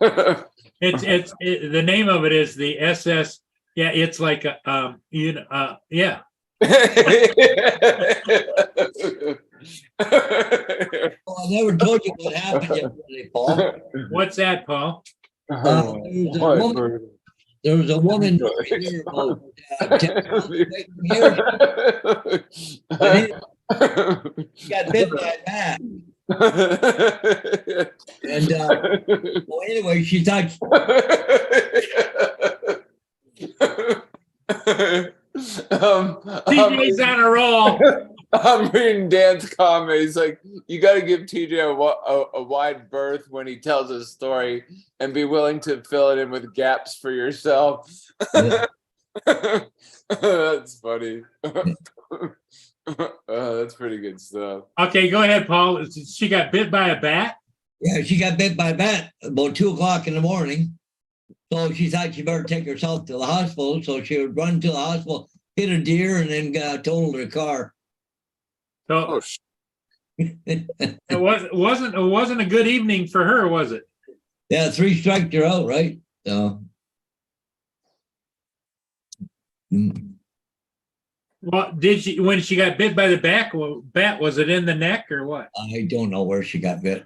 The name of it is the SS. Yeah, it's like a yeah. Well, I never told you what happened yesterday, Paul. What's that, Paul? There was a woman here about 10 miles away from here. She got bit by a bat. And well, anyway, she thought TJ's on a roll. I'm reading Dan's comment. He's like, you got to give TJ a wide berth when he tells a story and be willing to fill it in with gaps for yourself. Yeah. That's funny. That's pretty good stuff. Okay, go ahead, Paul. She got bit by a bat? Yeah, she got bit by a bat about 2 o'clock in the morning. So she thought she better take herself to the hospital. So she would run to the hospital, hit a deer, and then totaled her car. So it wasn't a good evening for her, was it? Yeah, 3 strikes her out, right? So. Well, when she got bit by the bat, was it in the neck or what? I don't know where she got bit.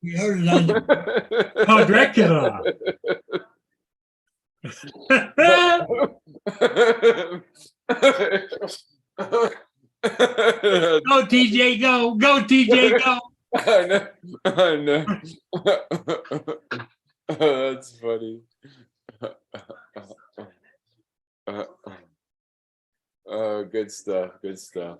We heard it on Oh, Dracula. Go TJ, go. Go TJ, go. No, no. That's funny. Oh, good stuff. Good stuff.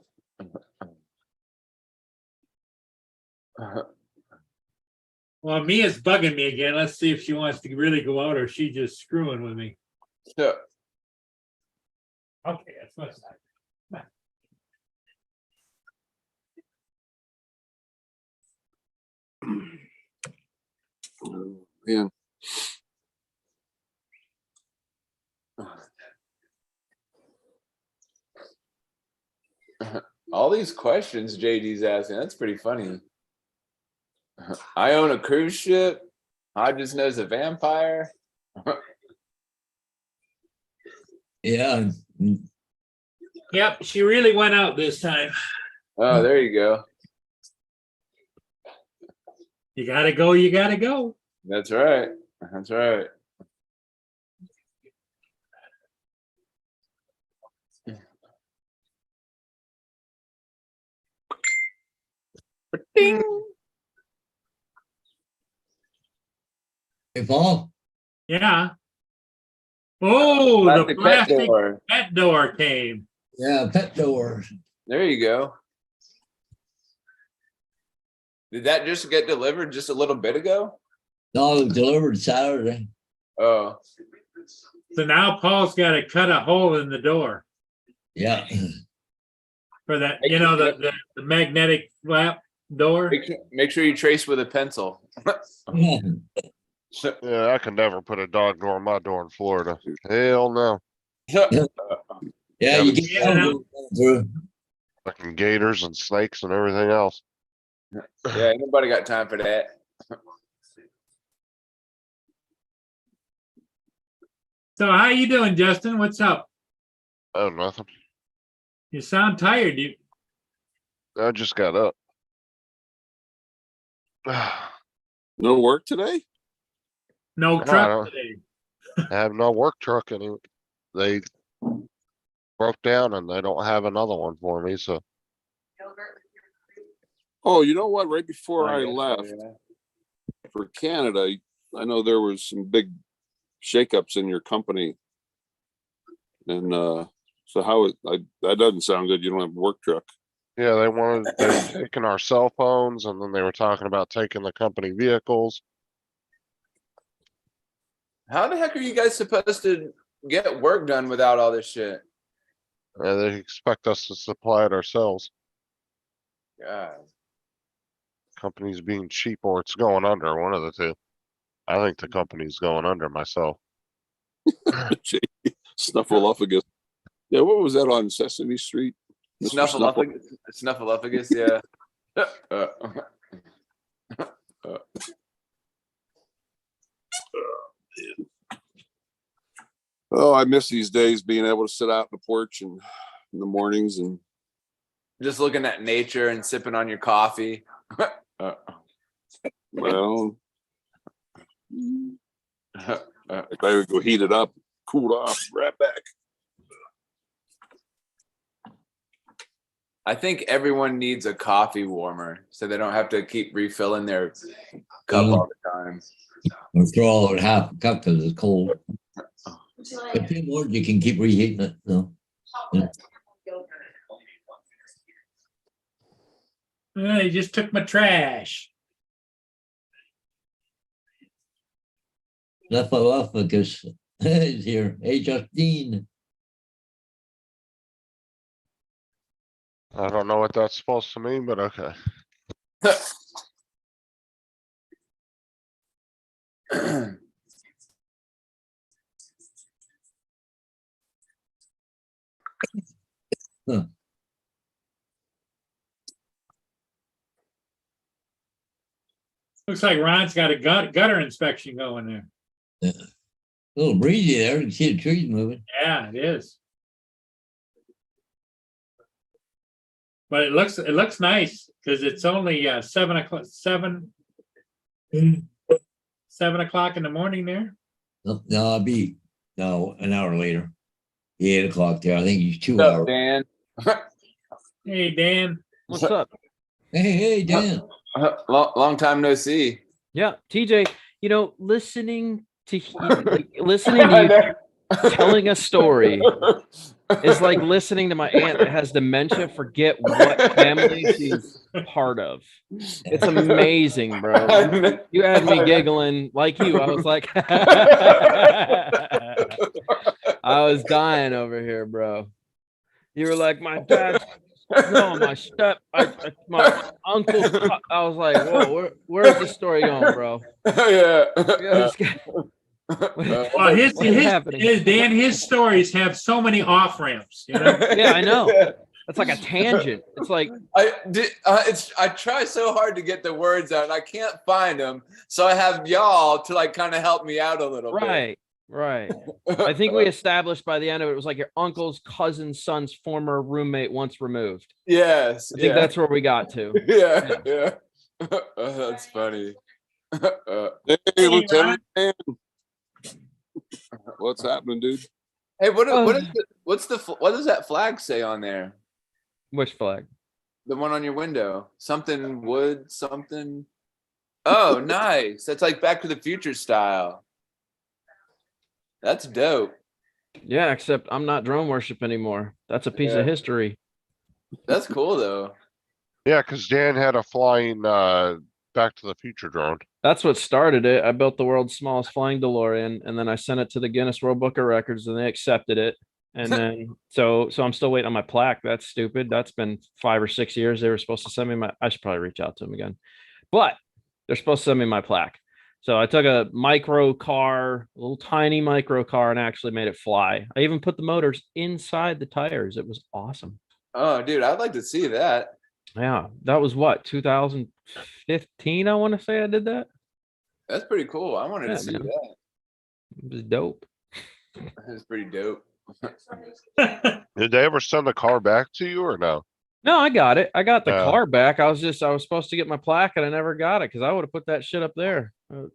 Well, Mia's bugging me again. Let's see if she wants to really go out or she's just screwing with me. Yeah. Okay, that's what's that. Yeah. All these questions JD's asking, that's pretty funny. I own a cruise ship. Hodges knows a vampire. Yeah. Yep, she really went out this time. Oh, there you go. You gotta go, you gotta go. That's right. That's right. Ding. Hey, Paul. Yeah. Oh, the Plastic pet plastic door. pet door came. Yeah, pet door. There you go. Did that just get delivered just a little bit ago? No, it was delivered Saturday. Oh, So now Paul's got to cut a hole in the door Yeah. for that, you know, the magnetic flap door. make sure you trace with a pencil. Yeah. Yeah, I can never put a dog door on my door in Florida. Hell no. Yeah, you get Yeah. down through. Fucking gators and snakes and everything else. Yeah, ain't nobody got time for that. So how you doing, Justin? What's up? Oh, nothing. You sound tired. You I just got up. No work today? no I truck don't- today. I have no work truck anymore. They broke down and they don't have another one for me, so Oh, you know what? Right before I guess so, left yeah. for Canada, I know there was some big shakeups in your company. And so that doesn't sound good. You don't have a work truck. yeah, they were taking our cell phones and then they were talking about taking the company vehicles. How the heck are you guys supposed to get work done without all this shit? They expect us to supply it ourselves. God. Company's being cheap or it's going under, one of the two. I think the company's going under myself. Snuffleupagus. Yeah, what was that on Sesame Street? Mr. Snuffleupagus, yeah. Oh, I miss these days being able to sit out in the porch and in the mornings and Just looking at nature and sipping on your coffee. well, if I would go heat it up, cool it off, right back. I think everyone needs a coffee warmer so they don't have to keep refilling their cup all the time. Or throw out half a cup because it's cold. But two more, you can keep reheating it. No. He just took my trash. Snuffleupagus is here. Hey, Justine. I don't know what that's supposed to mean, but okay. Looks like Ron's got a gutter inspection going there. A little breezy there. You can see the trees moving. Yeah, it is. But it looks nice because it's only 7 o'clock, 7 o'clock in the morning there. No, it'll be No, an hour later. 8 o'clock there. I think he's 2 What's up, hours. Dan? Hey, Dan. What's up? Hey, Dan. Long time no see. Yeah, TJ, listening to you telling a story is like listening to my aunt that has dementia forget what family she's part of. It's amazing, bro. You had me giggling like you. I was like, I was dying over here, bro. You were like, my dad, no, my uncle. I was like, whoa, where's the story going, bro? Yeah. Well, his stories have so many off ramps. Yeah, I know. That's like a tangent. It's like I try so hard to get the words out and I can't find them. So I have y'all to like kind of help me out a little bit. Right. I think we established by the end of it was like your uncle's cousin's son's former roommate once removed. Yes. I think that's where we got to. Yeah. That's funny. Hey, Lieutenant Dan. What's happening, dude? Hey, what does that flag say on there? Which flag? The one on your window. Something wood, something. Oh, nice. That's like Back to the Future style. That's dope. Yeah, except I'm not drone worship anymore. That's a piece of history. That's cool though. Yeah, because Dan had a flying Back to the Future drone. That's what started it. I built the world's smallest flying DeLorean, and then I sent it to the Guinness World Book of Records, and they accepted it. And then so I'm still waiting on my plaque. That's stupid. That's been 5 or 6 years. They were supposed to send me I should probably reach out to them again, but they're supposed to send me my plaque. So I took a little tiny micro car, and actually made it fly. I even put the motors inside the tires. It was awesome. Oh, dude, I'd like to see that. Yeah, that was what, 2015? I want to say I did that. That's pretty cool. I wanted Yeah, to see man. that. It was dope. That's pretty dope. Did they ever send the car back to you or no? No, I got it. I got the Yeah. car back. I was supposed to get my plaque, and I never got it because I would have put that shit up there,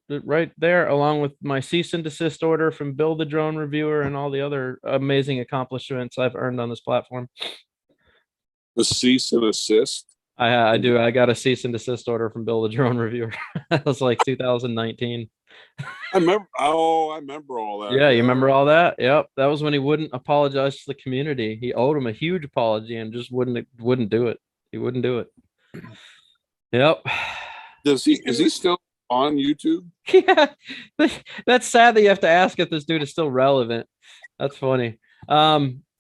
right there, along with my cease and desist order from Bill the Drone Reviewer and all the other amazing accomplishments I've earned on this platform. The cease and assist. I do. I got a cease and desist order from Bill the Drone Reviewer. That was like 2019. I remember all that. Yeah, you remember all that? Yep. That was when he wouldn't apologize to the community. He owed him a huge apology and just wouldn't do it. He wouldn't do it. Yep. Is he still on YouTube? Yeah. That's sad that you have to ask if this dude is still relevant. That's funny.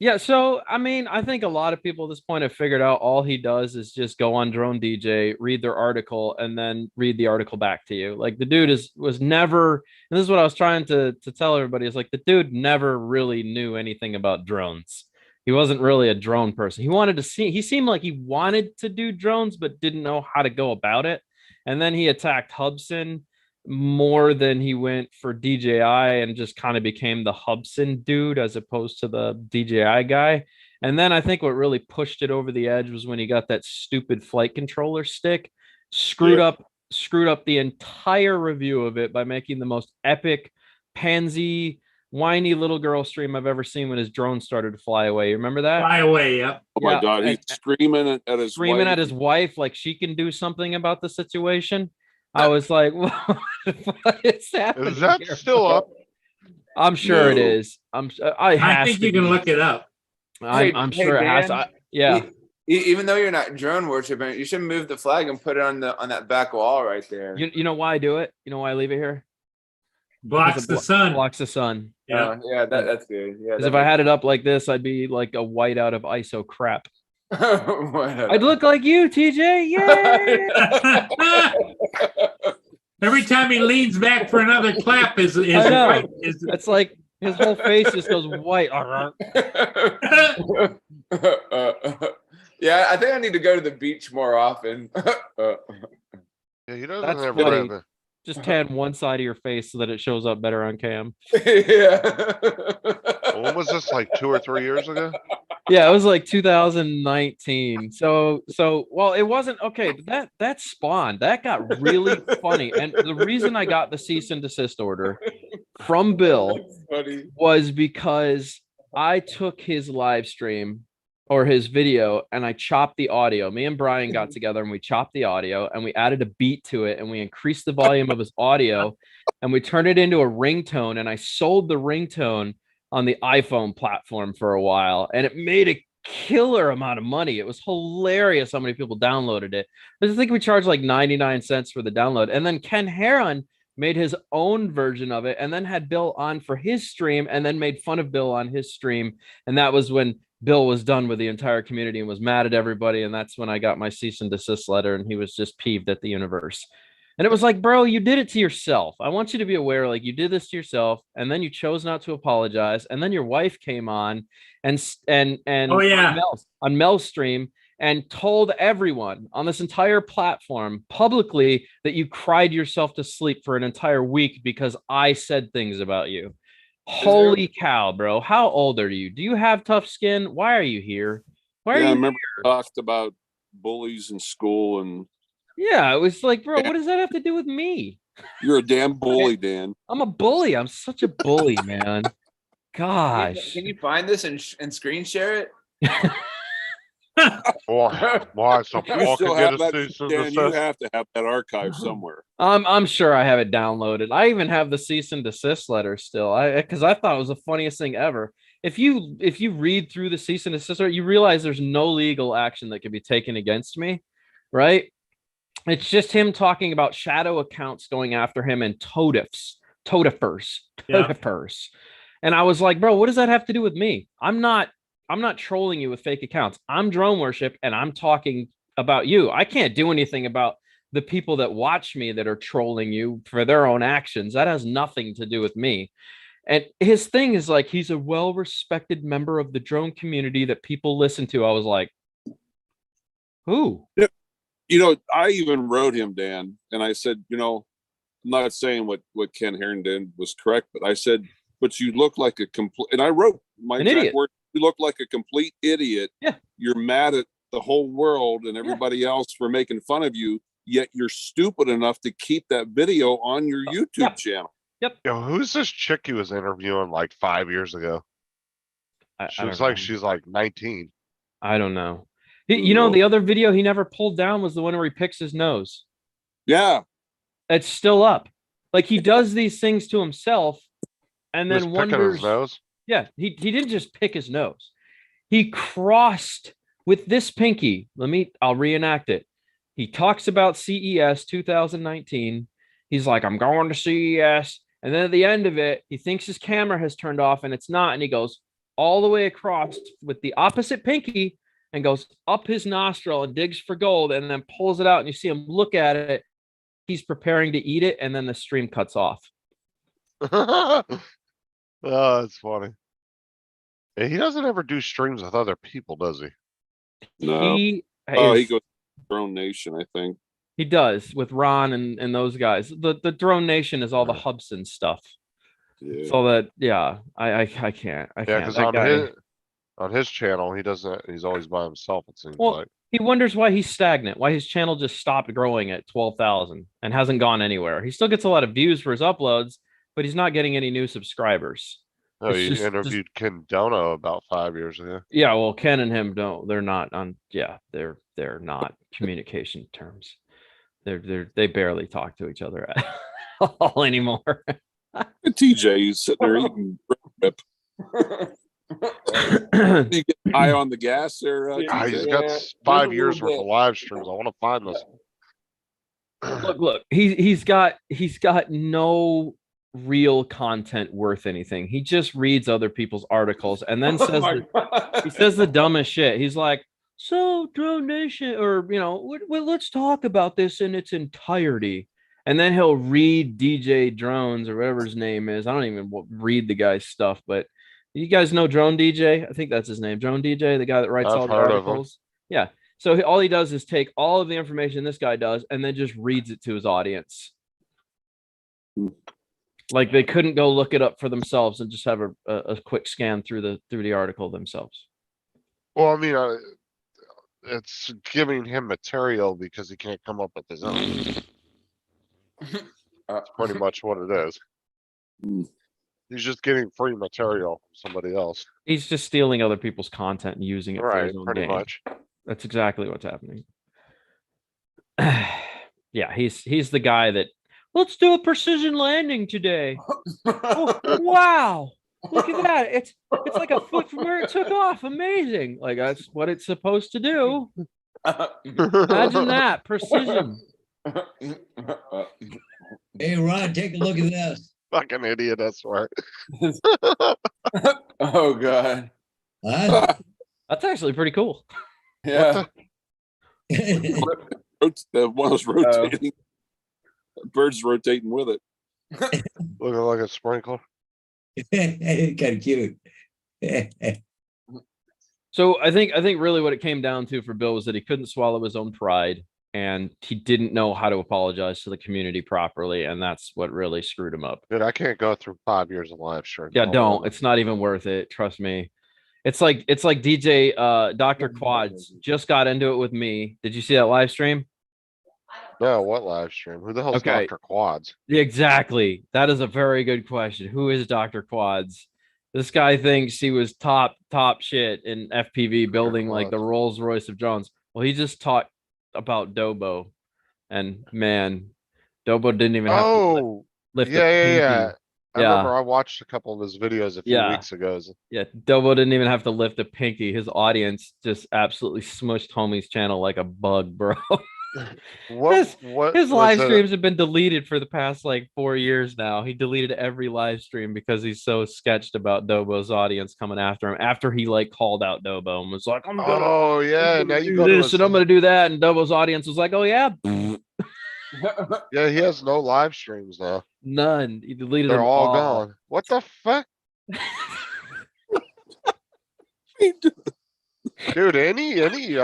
Yeah, so I mean, I think a lot of people at this point have figured out all he does is just go on Drone DJ, read their article, and then read the article back to you. Like the dude was never, and this is what I was trying to tell everybody, is like the dude never really knew anything about drones. He wasn't really a drone person. He seemed like he wanted to do drones, but didn't know how to go about it. And then he attacked Hubsan more than he went for DJI, and just kind of became the Hubsan dude as opposed to the DJI guy. And then I think what really pushed it over the edge was when he got that stupid flight controller stick, screwed up the entire review of it by making the most epic pansy whiny little girl stream I've ever seen when his drone started to fly away. You remember that? Fly away, yep. Oh my Yeah, God, he's screaming at his wife like she can do something about the situation. I was like, what is happening? Is that here, still bro? up? I'm sure it No. is. I think you can look it up. I'm sure it has. Dan, Yeah. Even though you're not drone worshiping, you should move the flag and put it on that back wall right there. You know why I do it? You know why I leave it here? Blocks Because the it sun. blocks the sun. Yeah. Yeah, that's good. Yeah, Because if I had it up like this, I'd be like a whiteout of ISO crap. I'd I'd look like you, TJ. Yeah. Every time he leans back for another clap, is I know. right. It's like his whole face just goes white. Yeah, I think I need to go to the beach more often. Yeah, he doesn't That's ever funny. have the. Just tan one side of your face so that it shows up better on cam. Yeah. What was this, like 2 or 3 years ago? Yeah, it was like 2019. So well, it wasn't okay, but that spawned. That got really funny. And the reason I got the cease and desist order from Bill That's funny. was because I took his live stream or his video and I chopped the audio. Me and Brian got together and we chopped the audio and we added a beat to it and we increased the volume of his audio and we turned it into a ringtone, and I sold the ringtone on the iPhone platform for a while, and it made a killer amount of money. It was hilarious how many people downloaded it. I think we charged like 99 cents for the download. And then Ken Heron made his own version of it and then had Bill on for his stream and then made fun of Bill on his stream. And that was when Bill was done with the entire community and was mad at everybody. And that's when I got my cease and desist letter, and he was just peeved at the universe. And it was like, bro, you did it to yourself. I want you to be aware, like, you did this to yourself, and then you chose not to apologize. And then your wife came on and Oh, yeah. on Mel's stream and told everyone on this entire platform publicly that you cried yourself to sleep for an entire week because I said things about you. Holy cow, bro. How old are you? Do you have tough skin? Why are you here? Why are Yeah, I you remember we talked about bullies in school, and Yeah, it was like, bro, what does that have to do with me? you're a damn bully, Dan. I'm a bully. I'm such a bully, man. Gosh. Can you find this and screen share it? Why? So You Paul still can have get a that, cease and Dan. You desist? have to have that archive somewhere. I'm sure I have it downloaded. I even have the cease and desist letter still. Because I thought it was the funniest thing ever. If you read through the cease and desist letter, you realize there's no legal action that can be taken against me, right? It's just him talking about shadow accounts going after him and totifers. Yeah. And I was like, bro, what does that have to do with me? I'm not trolling you with fake accounts. I'm drone worship and I'm talking about you. I can't do anything about the people that watch me that are trolling you for their own actions. That has nothing to do with me. And his thing is like, he's a well-respected member of the drone community that people listen to. I was like, who? You know, I even wrote him, Dan, and I said, you know, I'm not saying what Ken Heron did was correct, but I said, but you look like a complete, and I wrote my An exact idiot. word, you look like a complete idiot. Yeah. You're mad at the whole world and everybody else for making fun of you, yet you're stupid enough to keep that video on your YouTube Yeah. channel. Yo, who's this chick he was interviewing like 5 years ago? She looks like she's like 19. I don't know. You know, the other video he never pulled down was the one where he picks his nose. Yeah. It's still up. Like, he does these things to himself and He was then picking wonders. his nose. Yeah, he didn't just pick his nose. He crossed with this pinky. I'll reenact it. He talks about CES 2019. He's like, I'm going to CES. And then at the end of it, he thinks his camera has turned off and it's not. And he goes all the way across with the opposite pinky and goes up his nostril and digs for gold and then pulls it out. And you see him look at it. He's preparing to eat it. And then the stream cuts off. Oh, that's funny. He doesn't ever do streams with other people, does he? No. He He goes Drone Nation, I think. He does with Ron and those guys. The Drone Nation is all the Hubson stuff. Yeah. So that I can't. Yeah, because on his channel, he doesn't. He's always by himself. It seems Well, like. he wonders why he's stagnant, why his channel just stopped growing at 12,000 and hasn't gone anywhere. He still gets a lot of views for his uploads, but he's not getting any new subscribers. Oh, It's he just- interviewed Ken Dono about 5 years ago. Yeah, well, Ken and him don't. They're not on. Yeah, they're not communication terms. They barely talk to each other at all anymore. And TJ, he's sitting there eating rip. You get high on the gas there. He's TJ? got Yeah, 5 a years little worth of live streams. I want to find this. Look, he's got no real content worth anything. He just reads other people's articles and then says he says the dumbest shit. He's like, so Drone Nation, or let's talk about this in its entirety. And then he'll read DJ Drones or whatever his name is. I don't even read the guy's stuff, but you guys know Drone DJ? I think that's his name. Drone DJ, the guy that writes I've all the heard of him. articles. Yeah. So all he does is take all of the information this guy does and then just reads it to his audience. Like they couldn't go look it up for themselves and just have a quick scan through the article themselves. Well, I mean, it's giving him material because he can't come up with his own. That's pretty much what it is. He's just getting free material from somebody else. He's just stealing other people's content and using it for Right, his own pretty gain. much. That's exactly what's happening. Yeah, he's the guy that let's do a precision landing today. Oh, wow. Look at that. It's like a foot from where it took off. Amazing. Like that's what it's supposed to do. Imagine that. Precision. Hey, Ron, take a look at this. Fucking idiot, I swear. Oh god. Huh? That's actually pretty cool. Yeah. One was rotating. Bird's rotating with it. Looking like a sprinkler. Kind of cute. So I think really what it came down to for Bill was that he couldn't swallow his own pride and he didn't know how to apologize to the community properly, and that's what really screwed him up. Dude, I can't go through 5 years of live stream. Yeah, don't. It's not even worth it. Trust me. It's like DJ Dr. Quads just got into it with me. Did you see that live stream? No, what live stream? Who the hell's Okay. Dr. Quads? Exactly. That is a very good question. Who is Dr. Quads? This guy thinks he was top shit in FPV building like the Rolls Royce of drones. Well, he just talked about Dobo, and man, Dobo didn't even have to lift a yeah. pinky. I Yeah. remember I watched a couple of his videos a few Yeah. weeks ago. Yeah, Dobo didn't even have to lift a pinky. His audience just absolutely smushed homie's channel like a bug, bro. What His was live it? streams have been deleted for the past like 4 years now. He deleted every live stream because he's so sketched about Dobo's audience coming after him after he like called out Dobo and was like, I'm gonna Oh yeah, now you do go to this his, and I'm gonna do that. And Dobo's audience was like, oh yeah, yeah, he has no live streams now. none. He deleted They're them all gone. What the fuck? Dude, any I mean,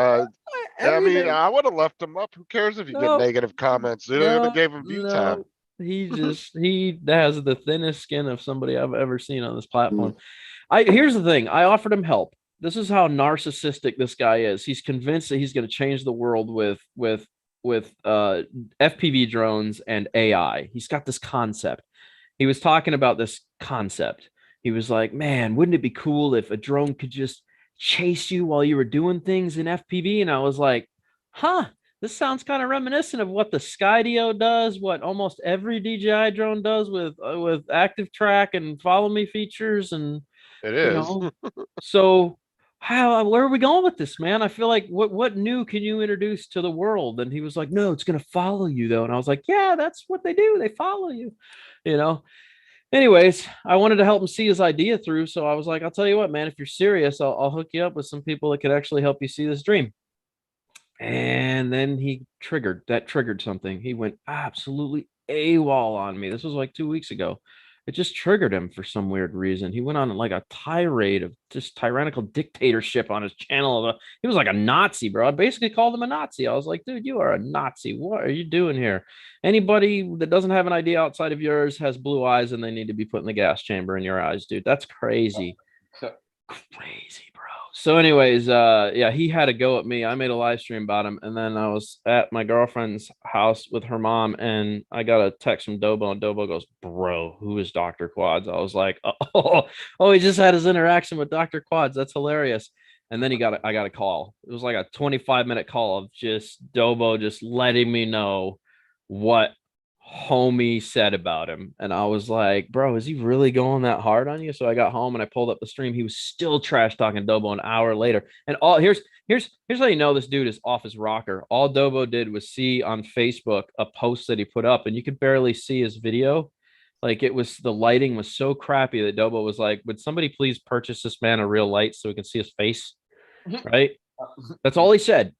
Everything. I would have left him up. Who cares if you No. get negative comments? Dude, I would No, have gave him view time. He has the thinnest skin of somebody I've ever seen on this platform. Here's the thing. I offered him help. This is how narcissistic this guy is. He's convinced that he's going to change the world with FPV drones and AI. He's got this concept. He was talking about this concept. He was like, man, wouldn't it be cool if a drone could just chase you while you were doing things in FPV? And I was like, huh, this sounds kind of reminiscent of what the Skydio does, what almost every DJI drone does with active track and follow me features. And It you is. know, so where are we going with this, man? I feel like what new can you introduce to the world? And he was like, no, it's gonna follow you though. And I was like, yeah, that's what they do. They follow you, you know. Anyways, I wanted to help him see his idea through. So I was like, I'll tell you what, man, if you're serious, I'll hook you up with some people that could actually help you see this dream. And then he triggered something. He went absolutely AWOL on me. This was like 2 weeks ago. It just triggered him for some weird reason. He went on like a tirade of just tyrannical dictatorship on his channel. He was like a Nazi, bro. I basically called him a Nazi. I was like, dude, you are a Nazi. What are you doing here? Anybody that doesn't have an idea outside of yours has blue eyes and they need to be put in the gas chamber in your eyes, dude. That's crazy. Crazy, bro. So anyways, yeah, he had a go at me. I made a live stream about him, and then I was at my girlfriend's house with her mom, and I got a text from Dobo, and Dobo goes, bro, who is Dr. Quads? I was like, oh, he just had his interaction with Dr. Quads. That's hilarious. And then I got a call. It was like a 25-minute call of just Dobo just letting me know what homie said about him. And I was like, bro, is he really going that hard on you? So I got home and I pulled up the stream. He was still trash talking Dobo an hour later. And here's how you know this dude is off his rocker. All Dobo did was see on Facebook a post that he put up, and you could barely see his video. Like, it was, the lighting was so crappy that Dobo was like, would somebody please purchase this man a real light so we can see his face? Right? That's all he said.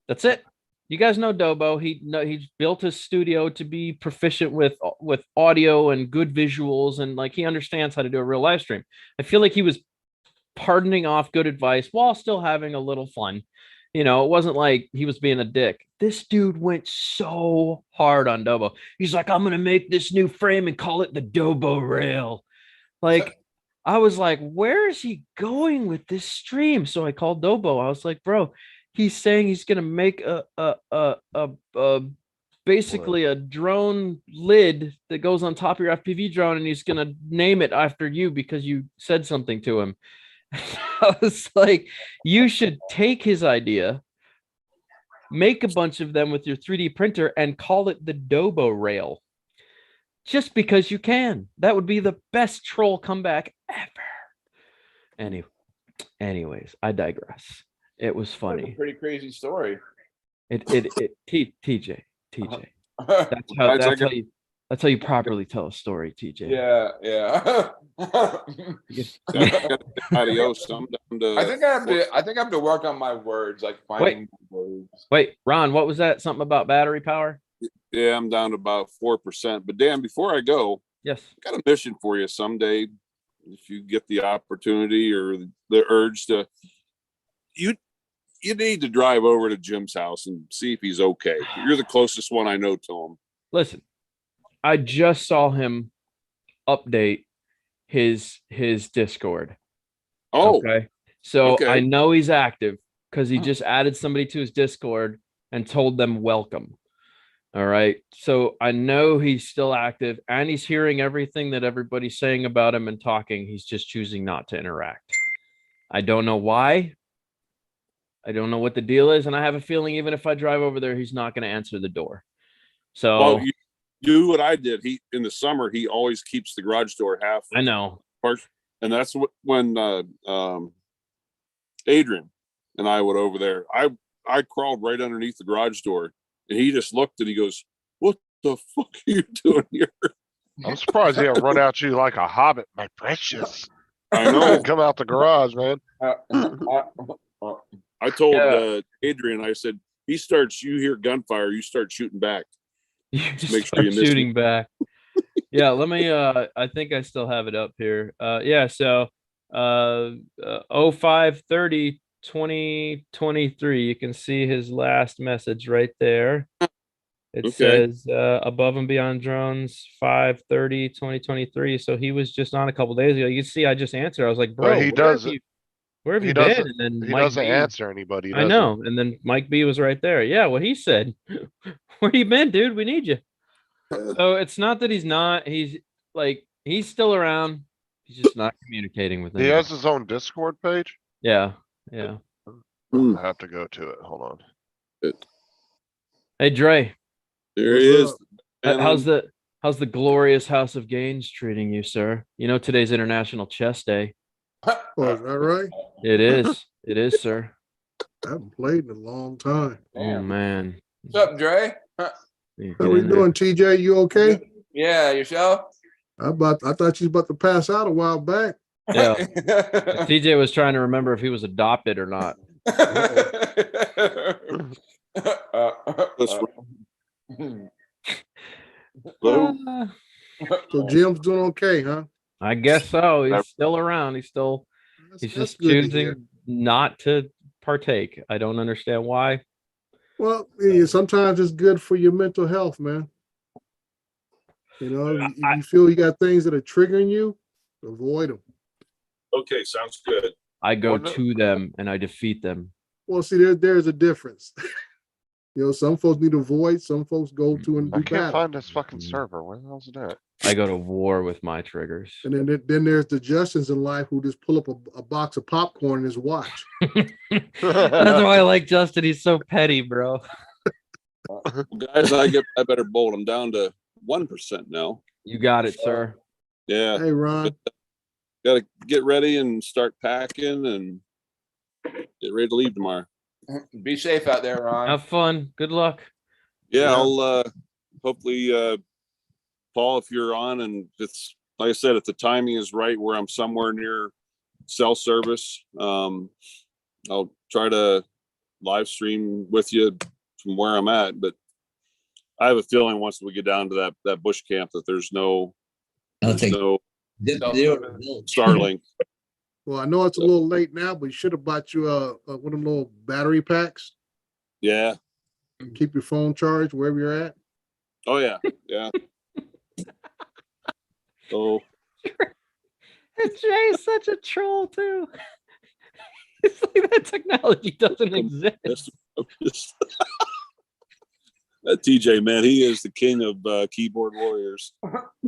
That's it. You guys know Dobo. He's built his studio to be proficient with audio and good visuals, and like he understands how to do a real live stream. I feel like he was pardoning off good advice while still having a little fun. You know, it wasn't like he was being a dick. This dude went so hard on Dobo. He's like, I'm gonna make this new frame and call it the Dobo Rail. Like, I was like, where is he going with this stream? So I called Dobo. I was like, bro, he's saying he's gonna make a basically a drone lid that goes on top of your FPV drone, and he's gonna name it after you because you said something to him. I was like, you should take his idea, make a bunch of them with your 3D printer, and call it the Dobo Rail. Just because you can. That would be the best troll comeback ever. Anyways, I digress. It was That's a funny. pretty crazy story. TJ. That's how you properly tell a story, TJ. Yeah. Adios. I'm down to. I think I have to work on my words, like finding words. Wait, Ron, what was that? Something about battery power? Yeah, I'm down to about 4%. But Dan, before I go, Yes. I got a mission for you someday. If you get the opportunity or the urge to, you need to drive over to Jim's house and see if he's okay. You're the closest one I know to him. Listen, I just saw him update his Discord. Oh, Okay. So okay. I know he's active because he just added somebody to his Discord and told them welcome. All right. So I know he's still active and he's hearing everything that everybody's saying about him and talking. He's just choosing not to interact. I don't know why. I don't know what the deal is. And I have a feeling even if I drive over there, he's not going to answer the door. So Well, you do what I did. He in the summer he always keeps the garage door half I know. parked, and that's when Adrian and I went over there. I crawled right underneath the garage door, and he just looked and he goes, "What the fuck are you doing here?" I'm surprised he didn't run out you like a hobbit, my precious. I know. Come out the garage, man. I told Yeah. Adrian, I said, he starts, you hear gunfire, you start shooting back. You just Make sure start you miss shooting back. Yeah, let me I think I still have it up here. Yeah, so 0530 2023. You can see his last message right there. It Okay. says above and beyond drones 530 2023. So he was just on a couple days ago. You can see I just answered. I was like, bro, But he doesn't. where have He you been? doesn't. And then He Mike doesn't B- answer anybody. I know. And then Mike B was right there. Yeah, what he said. Where you been, dude? We need you. So it's not that he's not. He's still around. He's just not communicating with He anyone. has his own Discord page. Yeah. I have to go to it. Hold on. Hey Dre, There he is. And how's the glorious House of Gains treating you, sir? You know today's International Chess Day. Oh, is that right? It is. It is, sir. I haven't played in a long time. Oh man. What's up, Dre? You How get we in there. doing, TJ? You okay? Yeah, yourself? I thought you was about to pass out a while back. Yeah. TJ was trying to remember if he was adopted or not. Hello? So Jim's doing okay, huh? I guess so. He's still around. He's That's just good to hear. choosing not to partake. I don't understand why. Well, yeah, sometimes it's good for your mental health, man. You know, you feel you got things that are triggering you, avoid them. Okay, sounds good. I go Well, no- to them and I defeat them. Well, see, there's a difference. You know, some folks need to avoid, some folks go to and I do can't battle. find this fucking server. Where the hell's it at? I go to war with my triggers. And then there's the Justins in life who just pull up a box of popcorn and just watch. That's why I like Justin. He's so petty, bro. Guys, I better bolt. I'm down to 1% now. You got it, sir. Yeah. Hey, Ron. Gotta get ready and start packing and get ready to leave tomorrow. Be safe out there, Ron. Have fun. Good luck. Yeah, Yeah. I'll hopefully Paul, if you're on, and it's like I said, if the timing is right where I'm somewhere near cell service, I'll try to live stream with you from where I'm at. But I have a feeling once we get down to that bush camp that there's no Starlink. Well, I know it's a little late now, but you should have bought you one of them little battery packs. Yeah. Keep your phone charged wherever you're at. Oh yeah. Yeah. Oh. Jay's such a troll too. It's like that technology doesn't exist. I'm just That TJ, man, he is the king of keyboard warriors.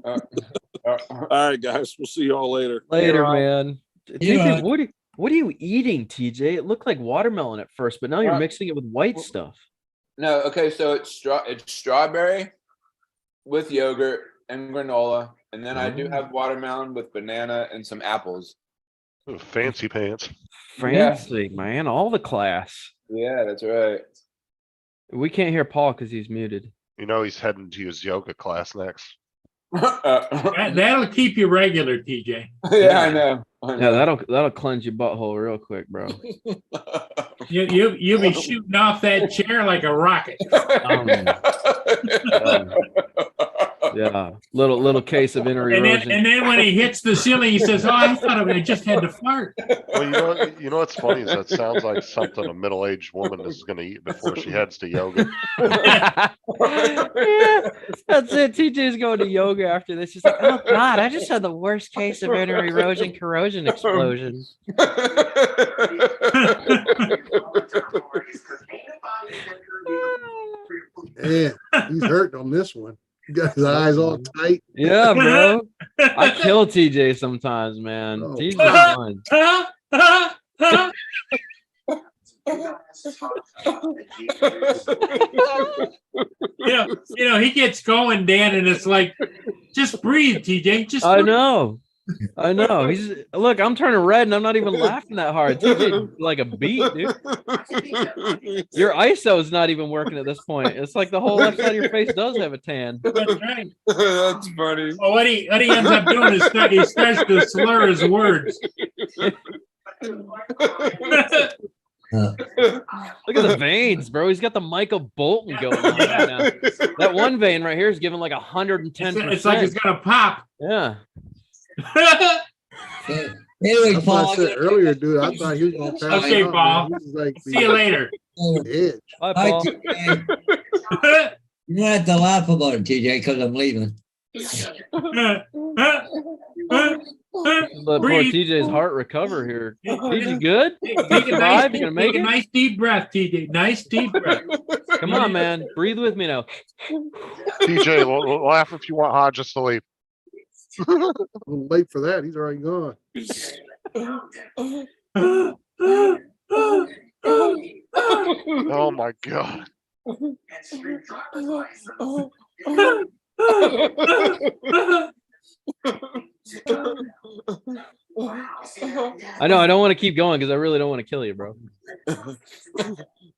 All right, guys, we'll see y'all later. Later, Rob. man. Yeah. TJ, what are you eating, TJ? It looked like watermelon at first, but now you're mixing it with white stuff. No, okay, so it's strawberry with yogurt and granola, and then I do Oh. have watermelon with banana and some apples. Ooh, fancy pants. Fancy, man. All the class. Yeah, that's right. We can't hear Paul because he's muted. You know he's heading to his yoga class next. That'll keep you regular, TJ. Yeah, I know. Yeah, that'll cleanse your butthole real quick, bro. You'll be shooting off that chair like a rocket. Yeah, little case of inner And erosion. then when he hits the ceiling, he says, "Oh, I thought I just had to fart." Well, you know what's funny is that sounds like something a middle-aged woman is going to eat before she heads to yoga. Yeah, that's it. TJ's going to yoga after this. She's like, oh God, I just had the worst case of inner erosion corrosion explosion. Man, he's hurting on this one. He got his eyes all tight. Yeah, bro. I kill TJ sometimes, man. Oh. TJ's fun. He gets going, Dan, and it's like, just breathe, TJ. Just I breathe. know. He's look, I'm turning red and I'm not even laughing that hard. TJ like a beat, dude. Your ISO is not even working at this point. It's like the whole left side of your face does have a tan. That's right. That's funny. Well, what he ends up doing is he starts to slur his words. Look at the veins, bro. He's got the Michael Bolton going on right now. That one vein right here is giving like 110%. It's like it's gonna pop. Yeah. Anyway, That's what I Paul. said earlier, dude. I thought he was gonna pass Okay, out, Paul. man. This is like See you later. the edge. Bye, Bye, Paul. TJ. You don't have to laugh about it, TJ, because I'm leaving. Let poor Breathe. TJ's heart recover here. TJ, good? Take a nice, Survive? You gonna make take a it? nice deep breath, TJ. Nice deep breath. Come on, man. Breathe with me now. TJ, laugh if you want Hodges to leave. A little late for that. He's already gone. Oh my God. I know. I don't want to keep going because I really don't want to kill you, bro.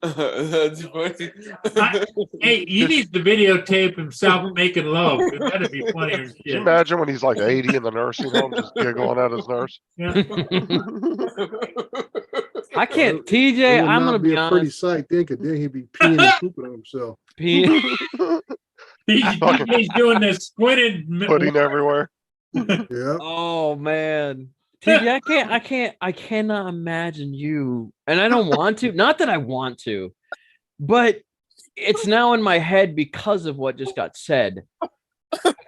That's funny. Hey, he needs to videotape himself making love. It better be funnier than Can you shit. imagine when he's like 80 in the nursing home, just giggling at his nurse? Yeah. I can't, It TJ. would I'm not gonna be a pretty honest. sight then, because then he'd be peeing and pooping on himself. He's doing this squinted. Pudding everywhere. Yeah. Oh man, TJ, I cannot imagine you, and I don't want to. Not that I want to, but it's now in my head because of what just got said.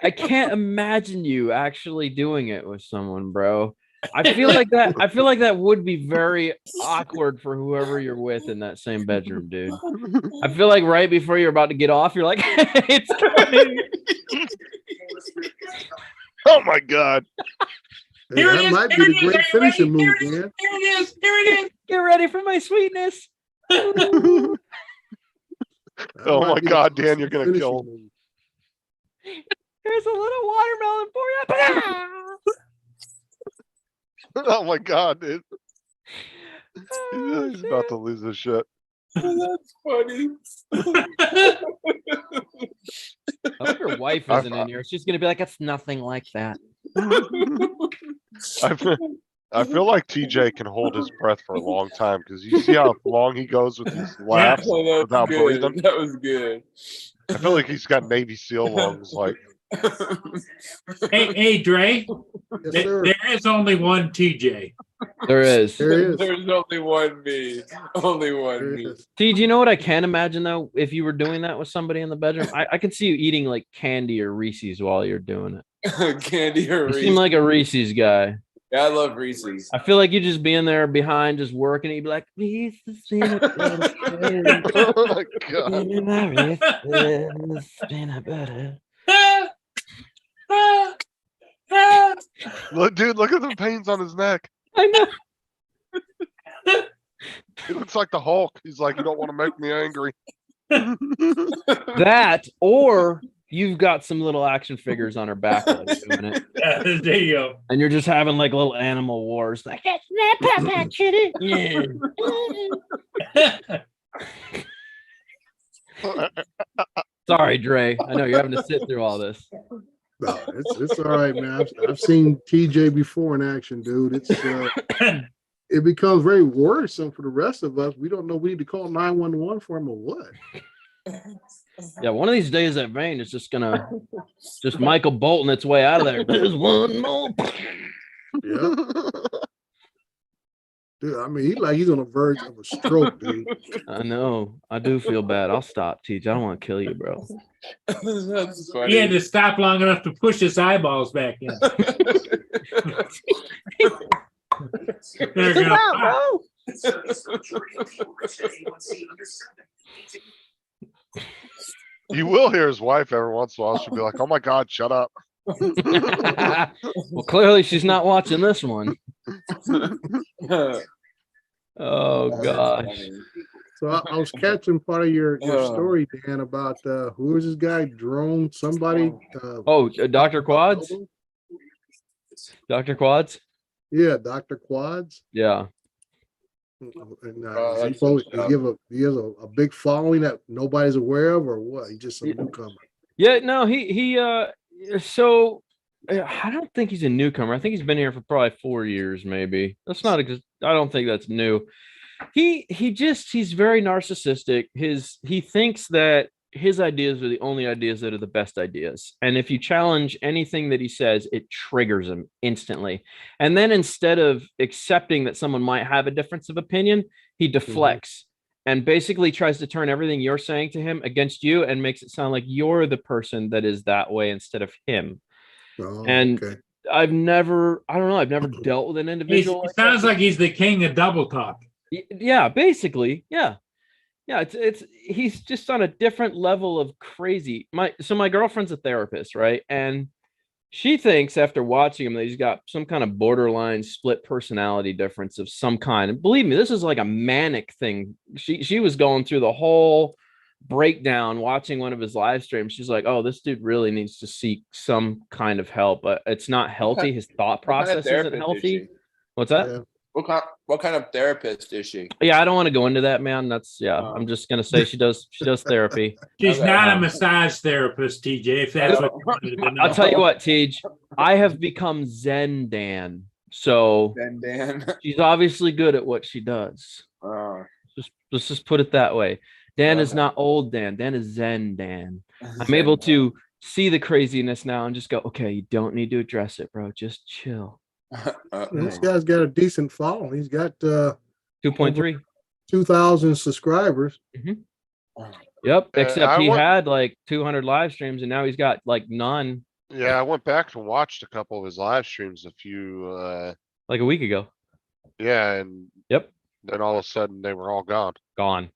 I can't imagine you actually doing it with someone, bro. I feel like that would be very awkward for whoever you're with in that same bedroom, dude. I feel like right before you're about to get off, you're like, it's coming. Oh my God. Hey, Here it that is, might here be it the is, great here it is, finishing move, here it is. man. Here it is. Here it is. Get ready for my sweetness. That Oh might my be the God, Dan, you're gonna finishing kill him. move. Here's a little watermelon for you. Oh my God, dude. Oh, He's about to lose his shit. That's funny. I hope your wife isn't in here. She's gonna be like, it's nothing like that. I feel like TJ can hold his breath for a long time because you see how long he goes with these laughs Oh, without that's good. breathing. That was good. I feel like he's got Navy SEAL lungs. Like, Hey, Dre. Yes, sir. There is only one TJ. There is. There is. There's only one me. Only one There me. is. T, do you know what I can imagine though? If you were doing that with somebody in the bedroom, I can see you eating like candy or Reese's while you're doing it. Candy or You Reese. seem like a Reese's guy. Yeah, I love Reese's. I feel like you just being there behind, just working. You'd be like, Reese's peanut butter cups, Oh my god. give me my Reese's peanut butter. Look, dude, look at the pains on his neck. I know. He looks like the Hulk. He's like, you don't want to make me angry. That, or you've got some little action figures on her back while you're doing it, Yeah, there you go. and you're just having like little animal wars. Like, that's not Papa Kitty. Yeah. Sorry, Dre. I know you're having to sit through all this. No, it's all right, man. I've seen TJ before in action, dude. It's it becomes very worrisome for the rest of us. We don't know we need to call 911 for him or what. Yeah, one of these days that vein is just gonna just Michael Bolton its way out of there. There's one more. Yeah. Dude, I mean, he's on the verge of a stroke, dude. I know. I do feel bad. I'll stop, TJ. I don't want to kill you, bro. That's He had funny. to stop long enough to push his eyeballs back in. There you go. You will hear his wife every once in a while. She'll be like, oh my God, shut up. Well, clearly she's not watching this one. Oh gosh. So I was catching part of your story, Dan, about who is this guy? Drone somebody? Oh, Dr. Quads? Dr. Quads? Yeah, Dr. Quads. Yeah. And that's he has a big following that nobody's aware of, or what? He's just a newcomer. Yeah, no, so I don't think he's a newcomer. I think he's been here for probably 4 years, maybe. That's not I don't think that's new. He's very narcissistic. He thinks that his ideas are the only ideas that are the best ideas. And if you challenge anything that he says, it triggers him instantly. And then instead of accepting that someone might have a difference of opinion, he deflects and basically tries to turn everything you're saying to him against you and makes it sound like you're the person that is that way instead of him. Oh, And okay. I've never dealt with an individual. It sounds like he's the king of double talk. Yeah, basically. Yeah. Yeah, he's just on a different level of crazy. My girlfriend's a therapist, right? And she thinks after watching him that he's got some kind of borderline split personality difference of some kind. And believe me, this is like a manic thing. She was going through the whole breakdown watching one of his live streams. She's like, oh, this dude really needs to seek some kind of help, but it's not healthy. His thought process isn't healthy. What's that? Yeah. What kind of therapist is she? Yeah, I don't want to go into that, man. I'm just gonna say she does therapy. She's Okay. not a massage therapist, TJ, if that's what you wanted to know. I'll tell you what, Tej, I have become Zen Dan. So Then Dan. she's obviously good at what she does. Let's just put it that way. Dan is not old Dan. Dan is Zen Dan. I'm able to see the craziness now and just go, okay, you don't need to address it, bro. Just chill. This guy's got a decent following. He's got 2.3. 2,000 subscribers. Yep. Except he I had like 200 live streams and now he's got like none, Yeah, I went back and watched a couple of his live streams like a week ago. yeah, and Yep. then all of a sudden they were all gone. Gone.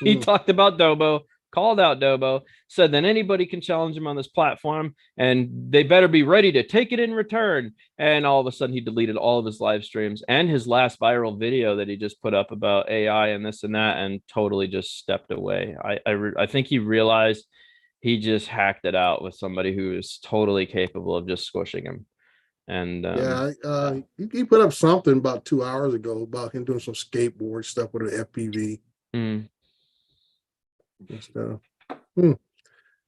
He talked about Dobo, called out Dobo, said that anybody can challenge him on this platform and they better be ready to take it in return. And all of a sudden he deleted all of his live streams and his last viral video that he just put up about AI and this and that and totally just stepped away. I think he realized he just hacked it out with somebody who is totally capable of just squishing him. And He put up something about 2 hours ago about him doing some skateboard stuff with an FPV mm. and stuff.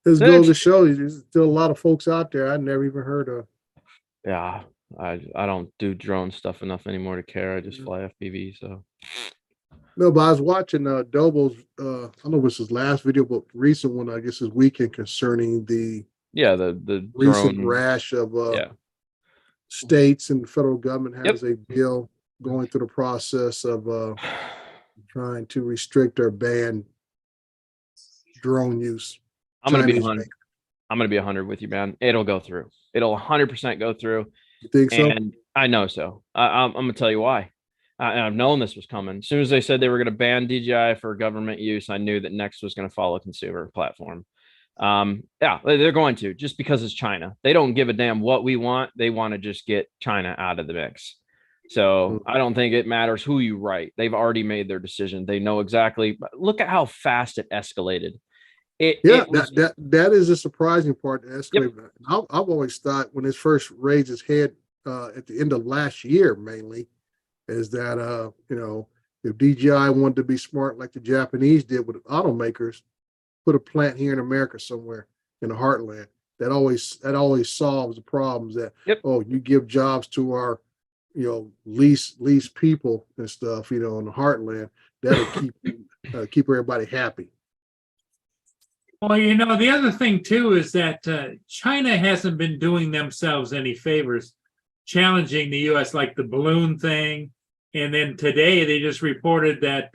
This goes to show you there's still a lot of folks out there I never even heard of. Yeah, I don't do drone stuff enough anymore to care. I just fly FPV. So No, but I was watching Dobo's I don't know if it's his last video, but recent one, I guess this weekend, concerning the the recent drone rash of yeah. states, and the federal government Yep. has a bill going through the process of trying to restrict or ban drone use. I'm gonna be Chinese 100. made. I'm gonna be 100 with you, man. It'll go through. It'll 100% go through. You think so? And I know so. I'm gonna tell you why. I've known this was coming. As soon as they said they were going to ban DJI for government use, I knew that Next was going to follow a consumer platform. Yeah, they're going to, just because it's China. They don't give a damn what we want. They want to just get China out of the mix. So I don't think it matters who you write. They've already made their decision. They know exactly. Look at how fast it escalated. That is a surprising part. To escalate. Yep. I've always thought when it first raised its head at the end of last year, mainly, is that if DJI wanted to be smart like the Japanese did with automakers, put a plant here in America somewhere in the heartland. That always solves the problems that you give jobs to our lease people and stuff, in the heartland. That'll keep everybody happy. Well, the other thing too is that China hasn't been doing themselves any favors, challenging the U.S. like the balloon thing. And then today they just reported that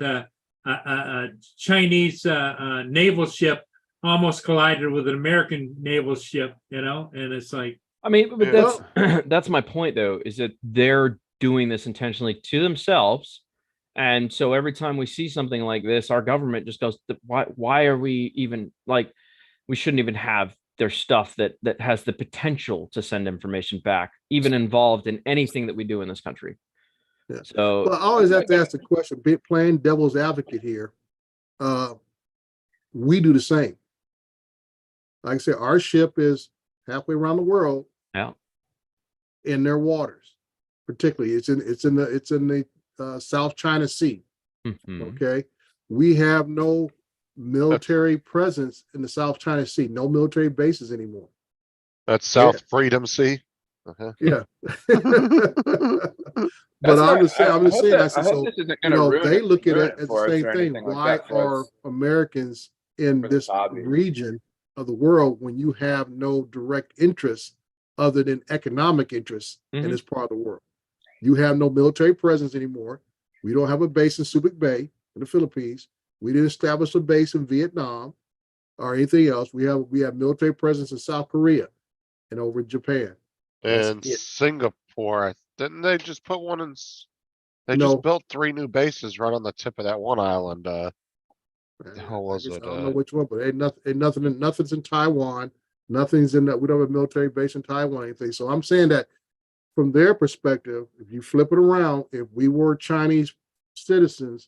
a Chinese naval ship almost collided with an American naval ship, and it's like, I mean, but that's my point though, is that they're doing this intentionally to themselves. And so every time we see something like this, our government just goes, why are we even we shouldn't even have their stuff that has the potential to send information back, even involved in anything that we do in this country. Yeah. So I always have to ask the question, playing devil's advocate here. We do the same. Like I said, our ship is halfway around the world. Yeah. In their waters, particularly it's in the South China Sea. Mm-hmm. Okay. We have no military presence in the South China Sea, no military bases anymore. That's South Freedom Sea. Yeah. But I'm just saying, so they look at it as the same thing. Why are Americans in this region of the world when you have no direct interest other than economic interest in this part of the world? You have no military presence anymore. We don't have a base in Subic Bay in the Philippines. We didn't establish a base in Vietnam or anything else. We have military presence in South Korea and over in Japan. And Singapore, didn't they just put one in? They just built 3 new bases right on the tip of that one island. How was it? I don't know which one, but nothing's in Taiwan. Nothing's in that. We don't have a military base in Taiwan or anything. So I'm saying that from their perspective, if you flip it around, if we were Chinese citizens,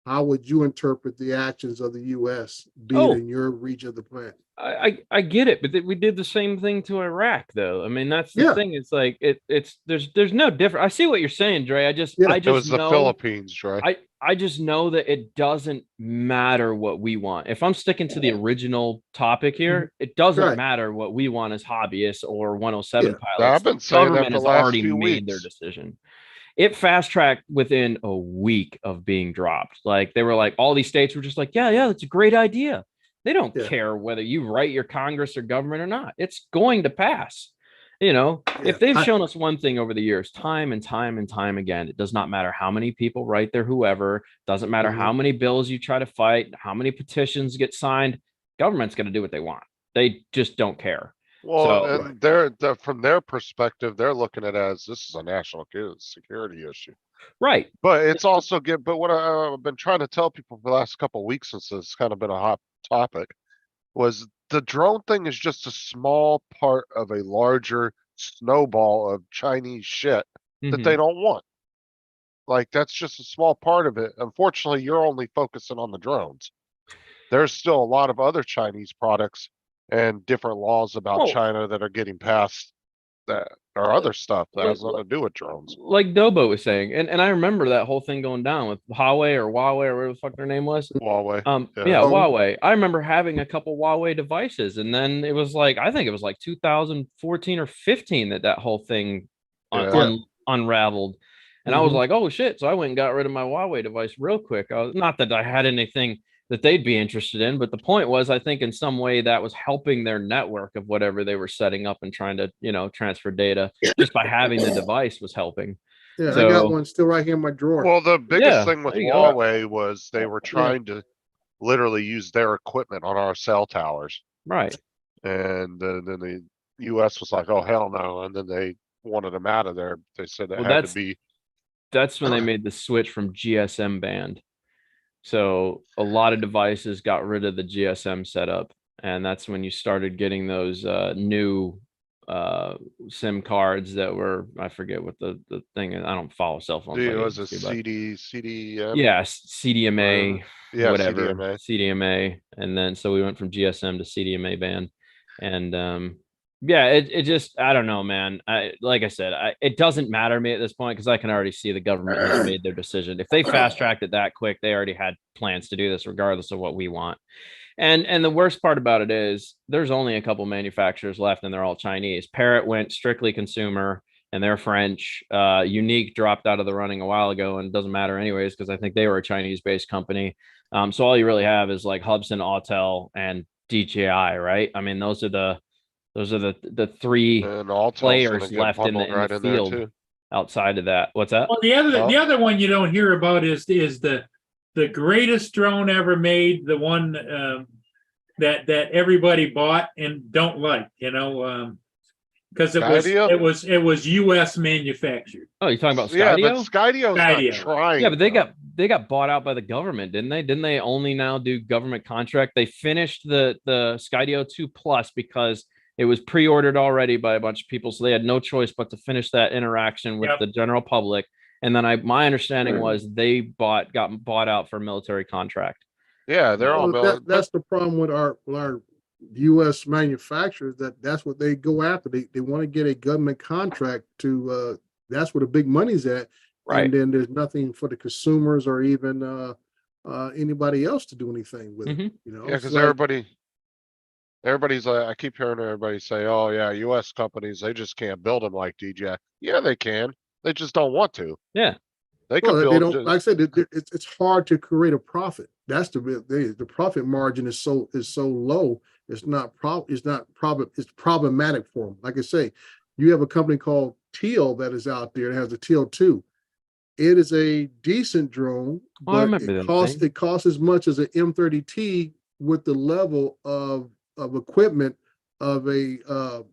how would you interpret the actions of the U.S. being in your region of the planet? I get it, but we did the same thing to Iraq, though. I mean, that's the thing. It's like there's no difference. I see what you're saying, Dre. I just it was the Philippines, Dre. I just know that it doesn't matter what we want. If I'm sticking to the original topic here, it doesn't matter what we want as hobbyists or 107 pilots. I've been saying that the last few weeks. Made their decision. It fast tracked within a week of being dropped. Like they were like, all these states were just like, yeah, that's a great idea. They don't care whether you write your Congress or government or not. It's going to pass. If they've shown us one thing over the years, time and time and time again, it does not matter how many people write there, whoever, doesn't matter how many bills you try to fight, how many petitions get signed, government's going to do what they want. They just don't care. Well, and they're from their perspective, they're looking at it as this is a national security issue. Right. But it's also good. But what I've been trying to tell people for the last couple of weeks, since it's kind of been a hot topic, was the drone thing is just a small part of a larger snowball of Chinese shit that they don't want. Like, that's just a small part of it. Unfortunately, you're only focusing on the drones. There's still a lot of other Chinese products and different laws about China that are getting passed that or other stuff that has nothing to do with drones. Like Dobo was saying, and I remember that whole thing going down with Huawei or whatever the fuck their name was. Huawei. Huawei. I remember having a couple Huawei devices, and then it was like, I think it was like 2014 or 15 that whole thing unraveled. And I was like, oh shit. So I went and got rid of my Huawei device real quick. Not that I had anything that they'd be interested in, but the point was, I think in some way that was helping their network of whatever they were setting up and trying to, transfer data. Just by having the device was helping. Yeah, so, I got one still right here in my drawer. Well, the biggest thing with Huawei was they were trying to literally use their equipment on our cell towers. Right. And then the US was like, oh, hell no. And then they wanted them out of there. They said it Well, had to that's- be. That's when they made the switch from GSM band. So a lot of devices got rid of the GSM setup, and that's when you started getting those new SIM cards that were, I forget what the thing is. I don't follow cell phones. It like I was a used to, but CDM. yeah, CDMA, Yeah, whatever, CDMA. CDMA, and then so we went from GSM to CDMA band, and yeah, it just, I don't know, man. Like I said, it doesn't matter to me at this point because I can already see the government has made their decision. If they fast tracked it that quick, they already had plans to do this, regardless of what we want. And the worst part about it is there's only a couple manufacturers left, and they're all Chinese. Parrot went strictly consumer, and they're French. Unique dropped out of the running a while ago, and it doesn't matter anyways because I think they were a Chinese-based company. So all you really have is like Hubsan, Autel, and DJI, right? I mean, those are the three And Alltel's players gonna get left in bundled the right in there field. too. Outside of that, what's that? Well, the other one you don't hear about is the greatest drone ever made, the one that everybody bought and don't like, because it was U.S. manufactured. Oh, you're talking about Yeah, but Skydio? Skydio's not Skydio. trying. Yeah, but though. they got bought out by the government, didn't they? Didn't they only now do government contract? They finished the Skydio 2 Plus because it was pre-ordered already by a bunch of people, so they had no choice but to finish that interaction with Yep. the general public. And then my understanding was they got bought out for military contract. Yeah, they're all That's the problem with our U.S. manufacturers. That's what they go after. They want to get a government contract to. That's where the big money's at. Right. And then there's nothing for the consumers or even anybody else to do anything with it. Mhm. Yeah, because everybody's like, I keep hearing everybody say, "Oh yeah, U.S. companies, they just can't build them like DJI." Yeah, they can. They just don't want to. Yeah. They can Well, build. they don't. Like I said, it's hard to create a profit. That's the profit margin is so low. It's problematic for them. Like I say, you have a company called Teal that is out there. It has the Teal 2. It is a decent drone, Oh, I but remember them things. it costs as much as an M30T with the level of equipment of a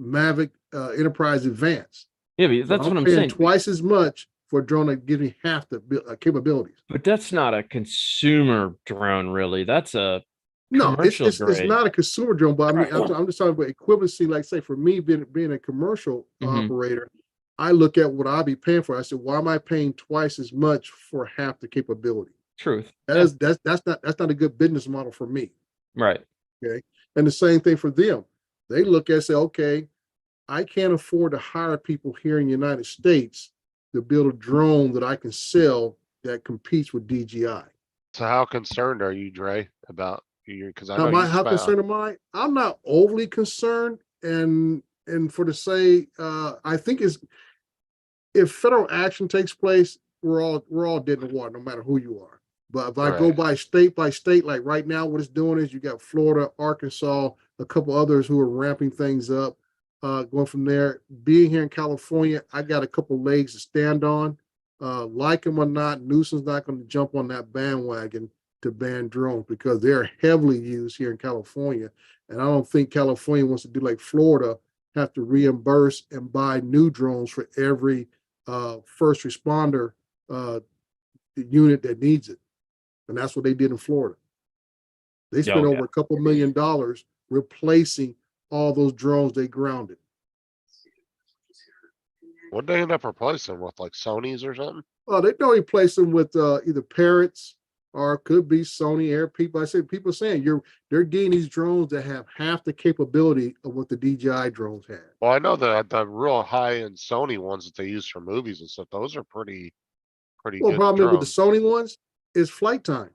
Mavic Enterprise Advanced. Yeah, but that's what I'm paying saying. twice as much for a drone that gives me half the capabilities. But that's not a consumer drone, really. That's a No, it's commercial grade. not a consumer drone, but I mean, Right. I'm just talking about equivalency. Like, say, for me being a commercial Mhm. operator, I look at what I'll be paying for. I said, why am I paying twice as much for half the capability? Truth. That's not a good business model for me. Right. Okay, and the same thing for them. They look at say, okay, I can't afford to hire people here in the United States to build a drone that I can sell that competes with DJI. So how concerned are you, Dre, about you? Because I Now, know you how spent- concerned am I? I'm not overly concerned, and for to say, I think if federal action takes place, we're all dead in the water, no matter who you are. But if I go Right. by state, like right now, what it's doing is you got Florida, Arkansas, a couple others who are ramping things up. Going from there, being here in California, I got a couple legs to stand on. Like them or not, Newsom's not going to jump on that bandwagon to ban drones because they're heavily used here in California. And I don't think California wants to do like Florida, have to reimburse and buy new drones for every first responder unit that needs it. And that's what they did in Florida. They spent yeah. over a couple $1 million replacing all those drones they grounded. What'd they end up replacing with, like Sony's or something? They don't replace them with either Parrots or it could be Sony Air. People saying they're getting these drones that have half the capability of what the DJI drones have. Well, I know the real high-end Sony ones that they use for movies and stuff. Those are pretty Well, good the problem with the drones. Sony ones is flight time.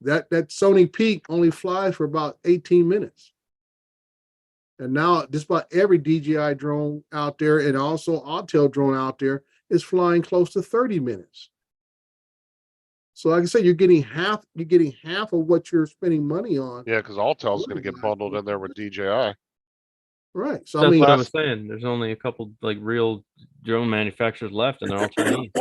That Sony Peak only flies for about 18 minutes. And now just about every DJI drone out there and also Autel drone out there is flying close to 30 minutes. So like I said, you're getting half of what you're spending money on. Yeah, because Alltel's going to get bundled in there with DJI. Right. So That's I mean, what I was saying. There's only a couple like real drone manufacturers left, and they're all Chinese.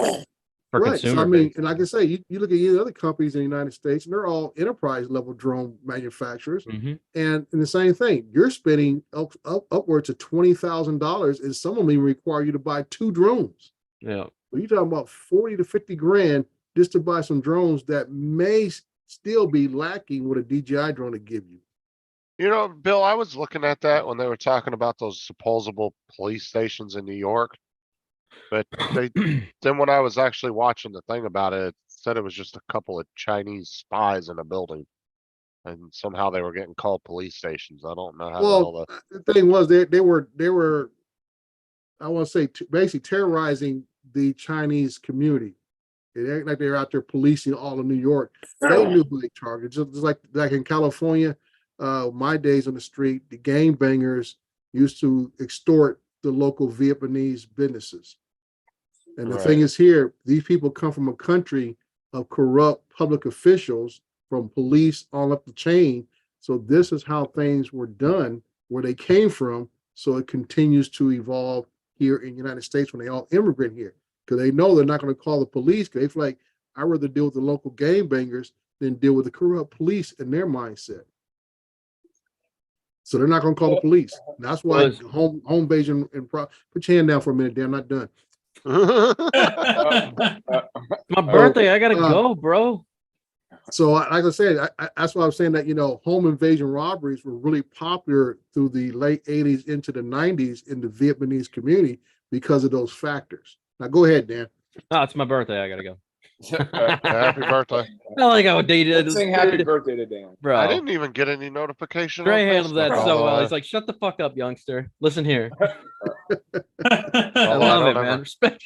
for Right. So consumer. I mean, base. and like I say, you look at any other companies in the United States, and they're all enterprise level drone manufacturers. Mhm. And the same thing, you're spending upwards of $20,000, and some of them even require you to buy 2 drones. Yeah. Well, you're talking about 40 to 50 grand just to buy some drones that may still be lacking what a DJI drone to give you. You know, Bill, I was looking at that when they were talking about those supposable police stations in New York. But then when I was actually watching the thing about it, it said it was just a couple of Chinese spies in a building. And somehow they were getting called police stations. I don't know how the hell Well, the thing was they were, I want to say, basically terrorizing the Chinese community. It ain't like they're out there policing all of New York. They knew who they targeted. Just like in California, my days on the street, the gangbangers used to extort the local Vietnamese businesses. And the Right. thing is here, these people come from a country of corrupt public officials, from police all up the chain. So this is how things were done, where they came from. So it continues to evolve here in the United States when they all immigrate here. Because they know they're not going to call the police, because they feel like, I'd rather deal with the local gangbangers than deal with the corrupt police in their mindset. So they're not going to call the police. And that's why Was- home base and put your hand down for a minute, Dan. I'm not done. My birthday. I gotta uh, go, bro. So like I said, that's why I was saying that, home invasion robberies were really popular through the late 80s into the 90s in the Vietnamese community because of those factors. Now go ahead, Dan. No, it's my birthday. I gotta go. Happy birthday. I like how they did. Sing happy birthday to Dan. Bro. I didn't even get any notification. Trey on handled that Facebook, so well. although He's like, "Shut the fuck up, youngster. Listen here." I I love it, don't man. ever- Respect.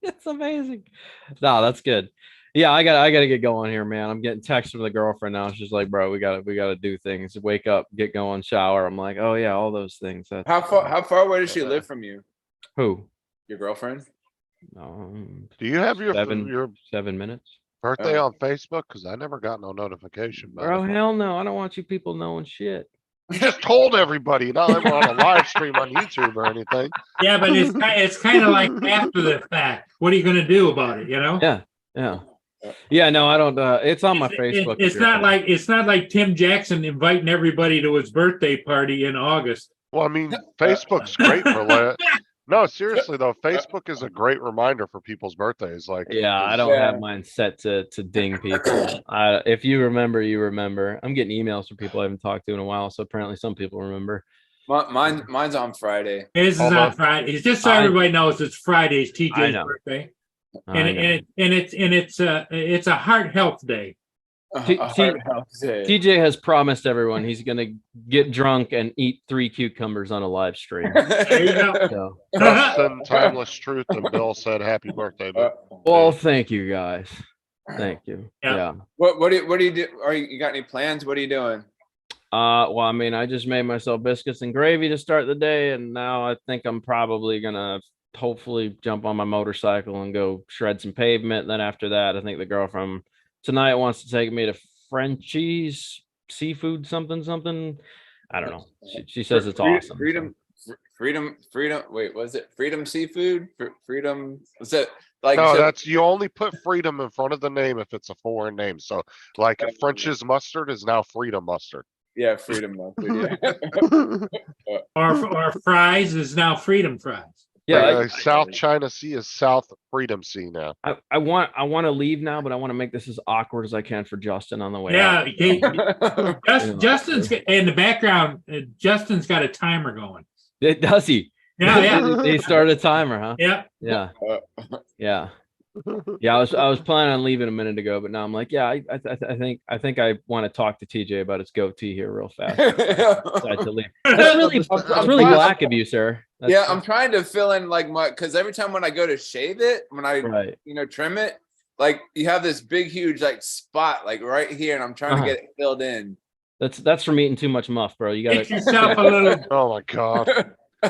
It's amazing. No, that's good. Yeah, I gotta get going here, man. I'm getting texts from the girlfriend now. She's like, "Bro, we gotta do things. Wake up, get going, shower." I'm like, "Oh yeah, all those things." That's, How far away does she live from you? Who? Your girlfriend? Do you have your 7 minutes. birthday on Facebook? Because I never got no notification. about Bro, it. hell no. I don't want you people knowing shit. You just told everybody, not like we're on a live stream on YouTube or anything. Yeah, but it's kind of like after the fact. What are you going to do about it? Yeah, no, I don't. It's on my It- Facebook. It's not like Tim Jackson inviting everybody to his birthday party in August. Well, I mean, Facebook's great for no, seriously though, Facebook is a great reminder for people's birthdays. Like, Yeah, I don't have mine set to ding people. If you remember, you remember. I'm getting emails from people I haven't talked to in a while, so apparently some people remember. Mine's on Friday. His is Although- on Friday. It's just so I- everybody knows it's Friday's I TJ's know. birthday, I know. it's a heart health day. TJ has promised everyone he's gonna get drunk and eat 3 cucumbers on a live stream. There you go. So, trust and timeless truth. And Bill said, "Happy birthday." Bill." well, thank you guys. Thank you. Yeah. Yeah. What do you do? You got any plans? What are you doing? Well, I mean, I just made myself biscuits and gravy to start the day, and now I think I'm probably gonna hopefully jump on my motorcycle and go shred some pavement. Then after that, I think the girl from tonight wants to take me to Frenchie's seafood something. I don't know. She says it's awesome. Freedom. Wait, was it Freedom Seafood? Freedom. Was it like? No, so- that's you only put freedom in front of the name if it's a foreign name. So, like French's mustard is now Freedom mustard. Yeah, Freedom Mustard. Yeah. Or fries is now Freedom Fries. Yeah, South China Sea is South Freedom Sea now. I want to leave now, but I want to make this as awkward as I can for Justin on the way Yeah, out. Justin's in the background. Justin's got a timer going. Does he? Yeah. They started a timer, huh? Yeah. Yeah. Yeah. Yeah, I was planning on leaving a minute ago, but now I'm like, yeah, I think I want to talk to TJ about his goatee here real fast. Decide to leave. That's really black of you, sir. Yeah, I'm trying to fill in like because every time when I go to shave it, when I right. Trim it, like you have this big huge like spot like right here, and I'm trying to get it filled in. That's from eating too much muff, bro. You gotta Get yourself a little. Oh my god.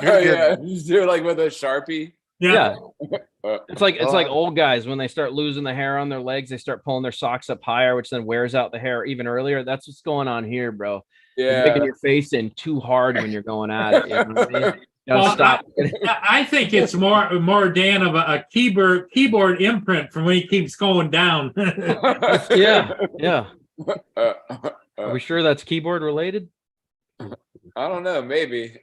Yeah, just do it like with a Sharpie. Yeah. It's like old guys when they start losing the hair on their legs, they start pulling their socks up higher, which then wears out the hair even earlier. That's what's going on here, bro. You're Yeah. making your face in too hard when you're going at it. You know what I mean? Gotta Well, stop. I think it's more Dan of a keyboard imprint from when he keeps going down. Yeah, yeah. Uh, Are we sure that's keyboard related? I don't know, maybe.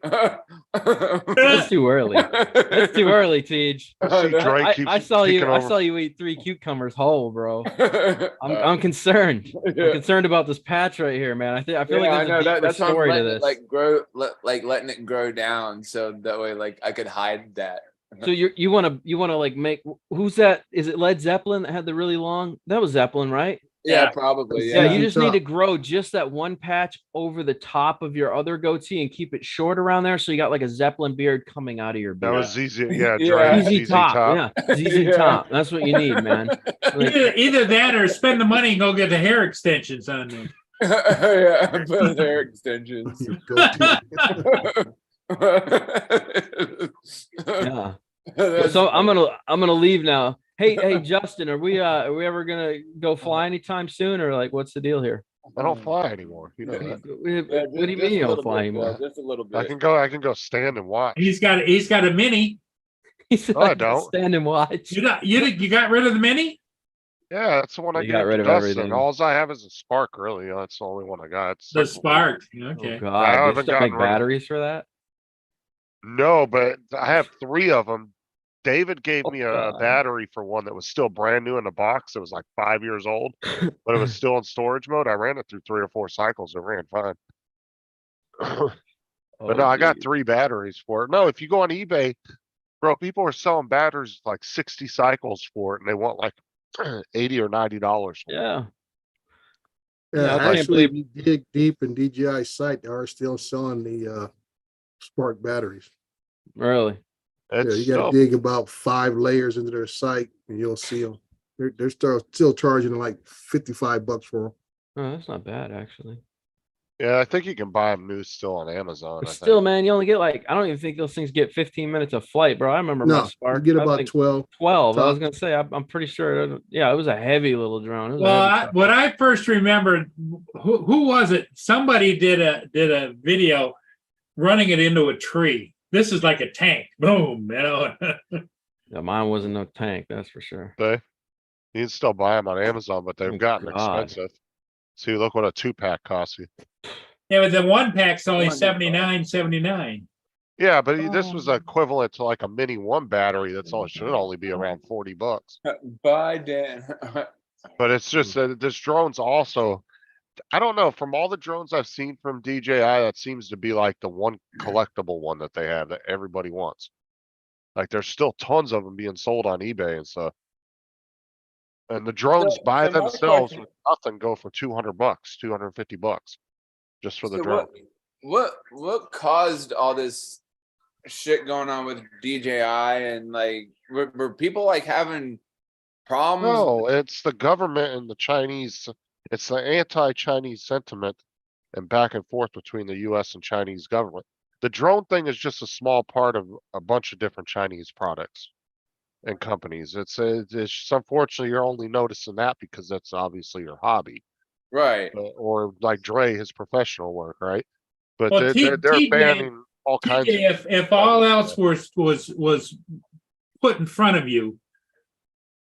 It's too early. It's too early, Tej. I see Dre I keeps saw you. taking I over. saw you eat 3 cucumbers whole, bro. Uh, I'm concerned. I'm yeah. concerned about this patch right here, man. I feel like Yeah, I there's know a deeper that's why I'm story to letting it this. like grow, letting it grow down, so that way like I could hide that. So you want to like make who's that? Is it Led Zeppelin that had the really long? That was Zeppelin, right? Yeah, Yeah. probably. Yeah, Yeah. you just need to Top. grow just that one patch over the top of your other goatee and keep it short around there, so you got like a Zeppelin beard coming out of your That beard. was ZZ. Yeah, Yeah. Dre. ZZ ZZ Top, yeah, ZZ Yeah. Top. That's what you need, man. Like, Either that or spend the money and go get the hair extensions on them. Yeah, both hair extensions. Go to- yeah. That's So I'm funny. gonna leave now. Hey Justin, are we ever gonna go fly anytime soon, or like what's the deal here? I don't fly anymore. You know that. Yeah, What do you just mean you a don't little fly bit, anymore? yeah, just a little bit. I can go stand and watch. He's got a mini. He said, No, I don't. stand and watch. You got rid of the mini? Yeah, that's the one I You got gave rid to of Dustin. everything. All I have is a Spark, really. That's the only one I got. It's The like- Spark. Oh Okay. I God, they haven't still gotten make rid of- batteries for that? No, but I have 3 of them. David gave Oh, me a God. battery for one that was still brand new in the box. It was like 5 years old, but it was still in storage mode. I ran it through 3 or 4 cycles. It ran fine. But no, I got 3 batteries for it. No, if you go on eBay, bro, people are selling batteries like 60 cycles for it, and they want like $80 or $90 for it. Yeah. Yeah, Yeah, I can't actually, if you dig deep in DJI's site, they are still selling the Spark batteries. Really? Yeah, It's you got still, to dig about 5 layers into their site, and you'll see them. They're still charging like $55 for them. Oh, that's not bad actually. yeah, I think you can buy them new still on Amazon. But I still, think. man, you only get like I don't even think those things get 15 minutes of flight, bro. I remember my No, you Spark. get I about think 12. 12. I was top. gonna say I'm pretty sure. Yeah, it was a heavy little drone. It was a Well, heavy what I first remembered, who was it? Somebody did a video running it into a tree. This is like a tank. Boom, you know. Yeah, mine wasn't no tank, that's for sure. You can still buy them on Amazon, but Oh, they've gotten God. expensive. See, look what a 2-pack costs you. Yeah, but the one pack's only One. $79.79. Yeah, but this was equivalent to like a mini 1 battery. That's all. It should only be around $40. Bye, Dan. But it's just that this drone's also, I don't know, from all the drones I've seen from DJI, that seems to be like the one collectible one that they have that everybody wants. Like there's still tons of them being sold on eBay and stuff. And the drones So- by so my themselves question- with nothing go for $200, $250 just for the So drone. what caused all this shit going on with DJI, and like were people like having problems? No, it's the government and the Chinese. It's the anti-Chinese sentiment and back and forth between the US and Chinese government. The drone thing is just a small part of a bunch of different Chinese products and companies. It's unfortunately you're only noticing that because that's obviously your hobby, Right. or like Dre, his professional work, right? But Well, they're TJ banning all kinds of. TJ, if all else was put in front of you,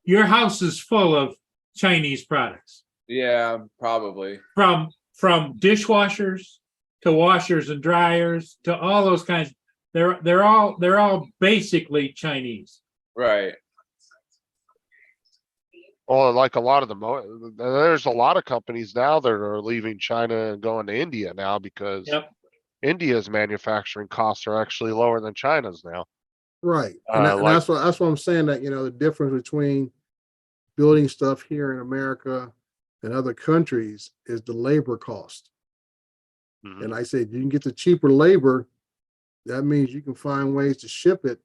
your house is full of Chinese products. Yeah, probably. From dishwashers to washers and dryers to all those kinds. They're all basically Chinese. Right. Well, like a lot of them, there's a lot of companies now that are leaving China and going to India now because Yep. India's manufacturing costs are actually lower than China's now. Right. And, and like- that's what I'm saying, that, the difference between building stuff here in America and other countries is the labor cost. Mhm. And I said, you can get the cheaper labor. That means you can find ways to ship it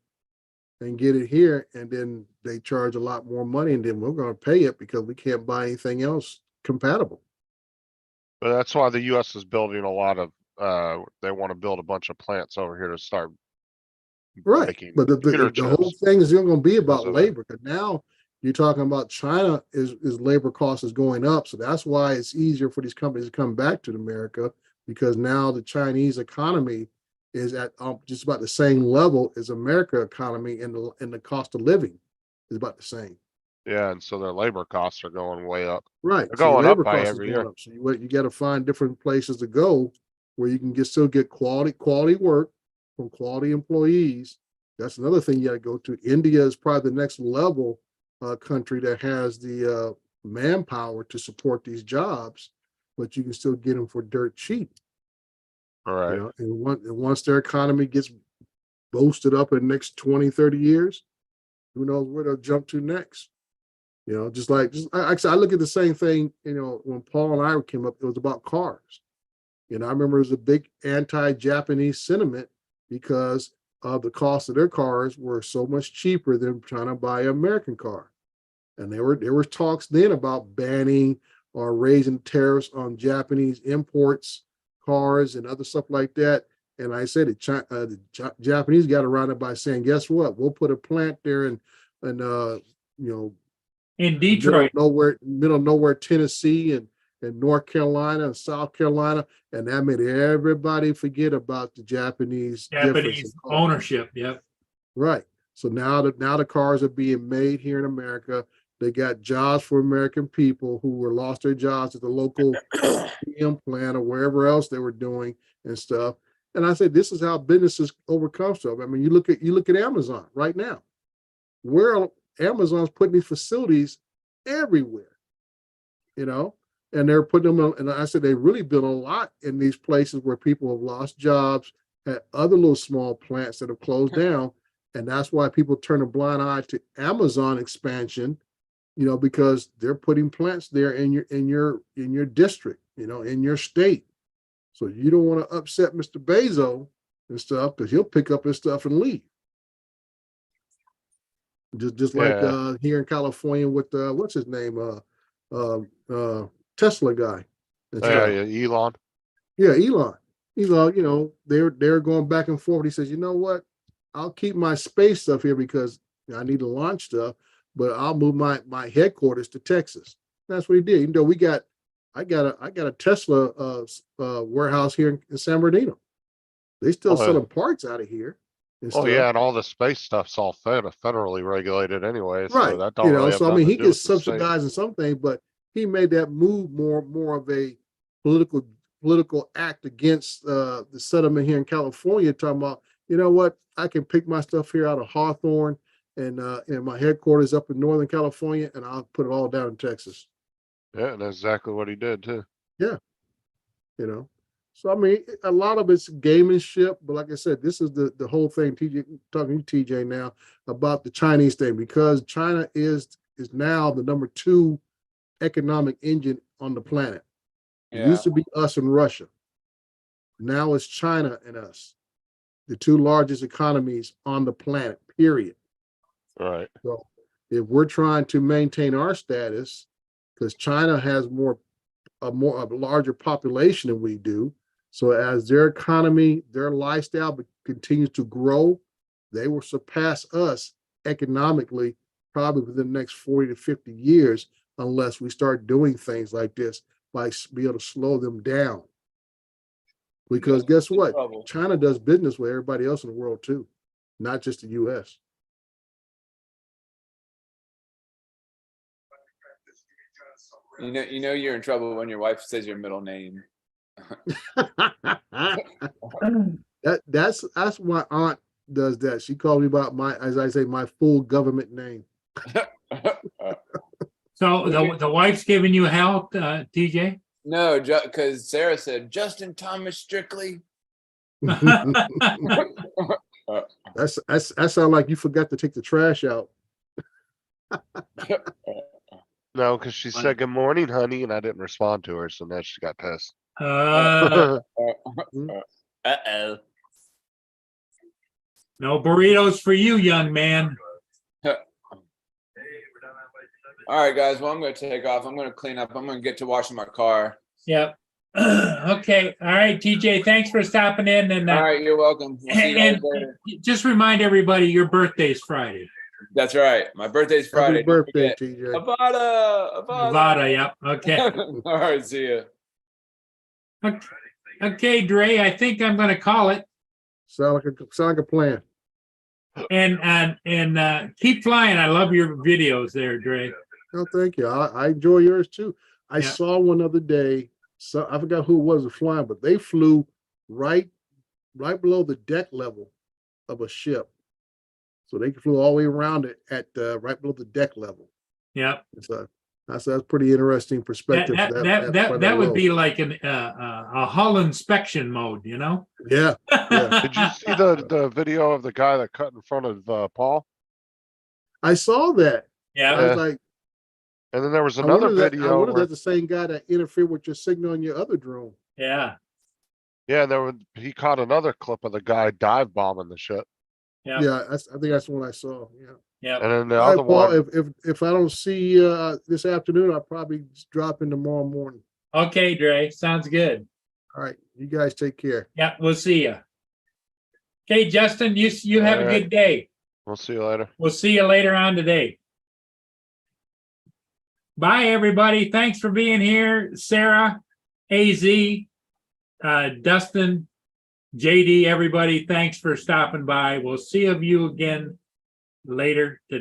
and get it here. And then they charge a lot more money, and then we're going to pay it because we can't buy anything else compatible. But that's why the US is building a lot of, they want to build a bunch of plants over here to start. Right. making But the computer whole chips. thing is going to be about Because of labor. Because now you're talking about China is labor cost is going up. So that's why it's easier for these companies to come back to America, because now the Chinese economy is at just about the same level as America economy, and the cost of living is about the same. Yeah, and so their labor costs are going way up. Right. They're So your going up labor by costs is every going year. up. So you got to find different places to go where you can still get quality work from quality employees. That's another thing you got to go to. India is probably the next level country that has the manpower to support these jobs, but you can still get them for dirt cheap. All right. You know, and once their economy gets boosted up in the next 20, 30 years, who knows where they'll jump to next. You know, I look at the same thing, you know, when Paul and I came up, it was about cars. You know, I remember it was a big anti-Japanese sentiment because of the cost of their cars were so much cheaper than trying to buy an American car. And there were talks then about banning or raising tariffs on Japanese imports, cars, and other stuff like that. And I said the Japanese got around it by saying, guess what? We'll put a plant there in you know, In Detroit. middle of nowhere, Tennessee and North Carolina and South Carolina. And that made everybody forget about the Japanese difference in cost. Ownership. Yep. Right. So now the cars are being made here in America. They got jobs for American people who were lost their jobs at the local GM plant or wherever else they were doing and stuff. And I said, this is how businesses overcome stuff. I mean, you look at Amazon right now. Where Amazon's putting these facilities everywhere, you know, and they're putting them on, and I said they really built a lot in these places where people have lost jobs, had other little small plants that have closed down. And that's why people turn a blind eye to Amazon expansion, you know, because they're putting plants there in your district, you know, in your state. So you don't want to upset Mr. Bezos and stuff, because he'll pick up his stuff and leave. Just like here in California with what's his name, Tesla guy. Elon. Yeah, Elon. Elon, you know, they're going back and forth. He says, you know what? I'll keep my space stuff here because I need to launch stuff, but I'll move my headquarters to Texas. That's what he did. You know, I got a Tesla warehouse here in San Bernardino. They still selling parts out of here. Oh yeah, and all the space stuff's all federally regulated anyway. So Right. that don't You know, really have so I mean, nothing he to do gets with the state. subsidized in some things, but he made that move more of a political act against the settlement here in California, talking about, you know what, I can pick my stuff here out of Hawthorne and my headquarters up in Northern California, and I'll put it all down in Texas. Yeah, and that's exactly what he did too. Yeah. You know, so I mean, a lot of it's gamemanship, but like I said, this is the whole thing. TJ, talking to TJ now about the Chinese thing, because China is now the number 2 economic engine on the planet. It used to be us and Russia. Now it's China and us, the 2 largest economies on the planet, period. Right. So if we're trying to maintain our status, because China has a larger population than we do. So as their economy, their lifestyle continues to grow, they will surpass us economically probably within the next 40 to 50 years, unless we start doing things like this, like be able to slow them down. Because guess what? China does business with everybody else in the world too, not just the US. You know you're in trouble when your wife says your middle name. That's my aunt does that. She calls me about as I say, my full government name. So the wife's giving you help, TJ? No, because Sarah said Justin Thomas Strictly. That sounds like you forgot to take the trash out. No, because she said good morning, honey, and I didn't respond to her, so now she got pissed. Uh-oh. No burritos for you, young man. All right, guys. Well, I'm going to take off. I'm going to clean up. I'm going to get to washing my car. Yep. Okay. All right, TJ. Thanks for stopping in. And all right, you're welcome. We'll see you guys and later. Just remind everybody your birthday's Friday. That's right. My birthday's Friday. Happy birthday, TJ. Avada. Yep. Okay. All right. See you. Okay, Dre. I think I'm going to call it. Sound like a plan. And keep flying. I love your videos there, Dre. No, thank you. I enjoy yours too. I Yeah. saw one other day. So I forgot who it was flying, but they flew right below the deck level of a ship. So they flew all the way around it at right below the deck level. Yeah. So that's pretty interesting perspective. for That would low. be like a hull inspection mode, you know? Yeah. Did you see the video of the guy that cut in front of Paul? I saw that. I Yeah. was like, And then there was I another wonder I video wonder if where, that's the same guy that interfered with your signal on your other drone. Yeah. yeah, he caught another clip of the guy dive bombing the ship. Yeah. Yeah, I think that's the one I saw. Yeah. Yeah. And then the All right, other Paul, one, if I don't see you this afternoon, I'll probably drop in tomorrow morning. Okay, Dre. Sounds good. All right, you guys take care. Yeah, we'll see you. Okay, Justin, you have a All right. good day. we'll see you later. We'll see you later on today. Bye, everybody. Thanks for being here. Sarah, AZ, Dustin, JD, everybody, thanks for stopping by. We'll see you again later today.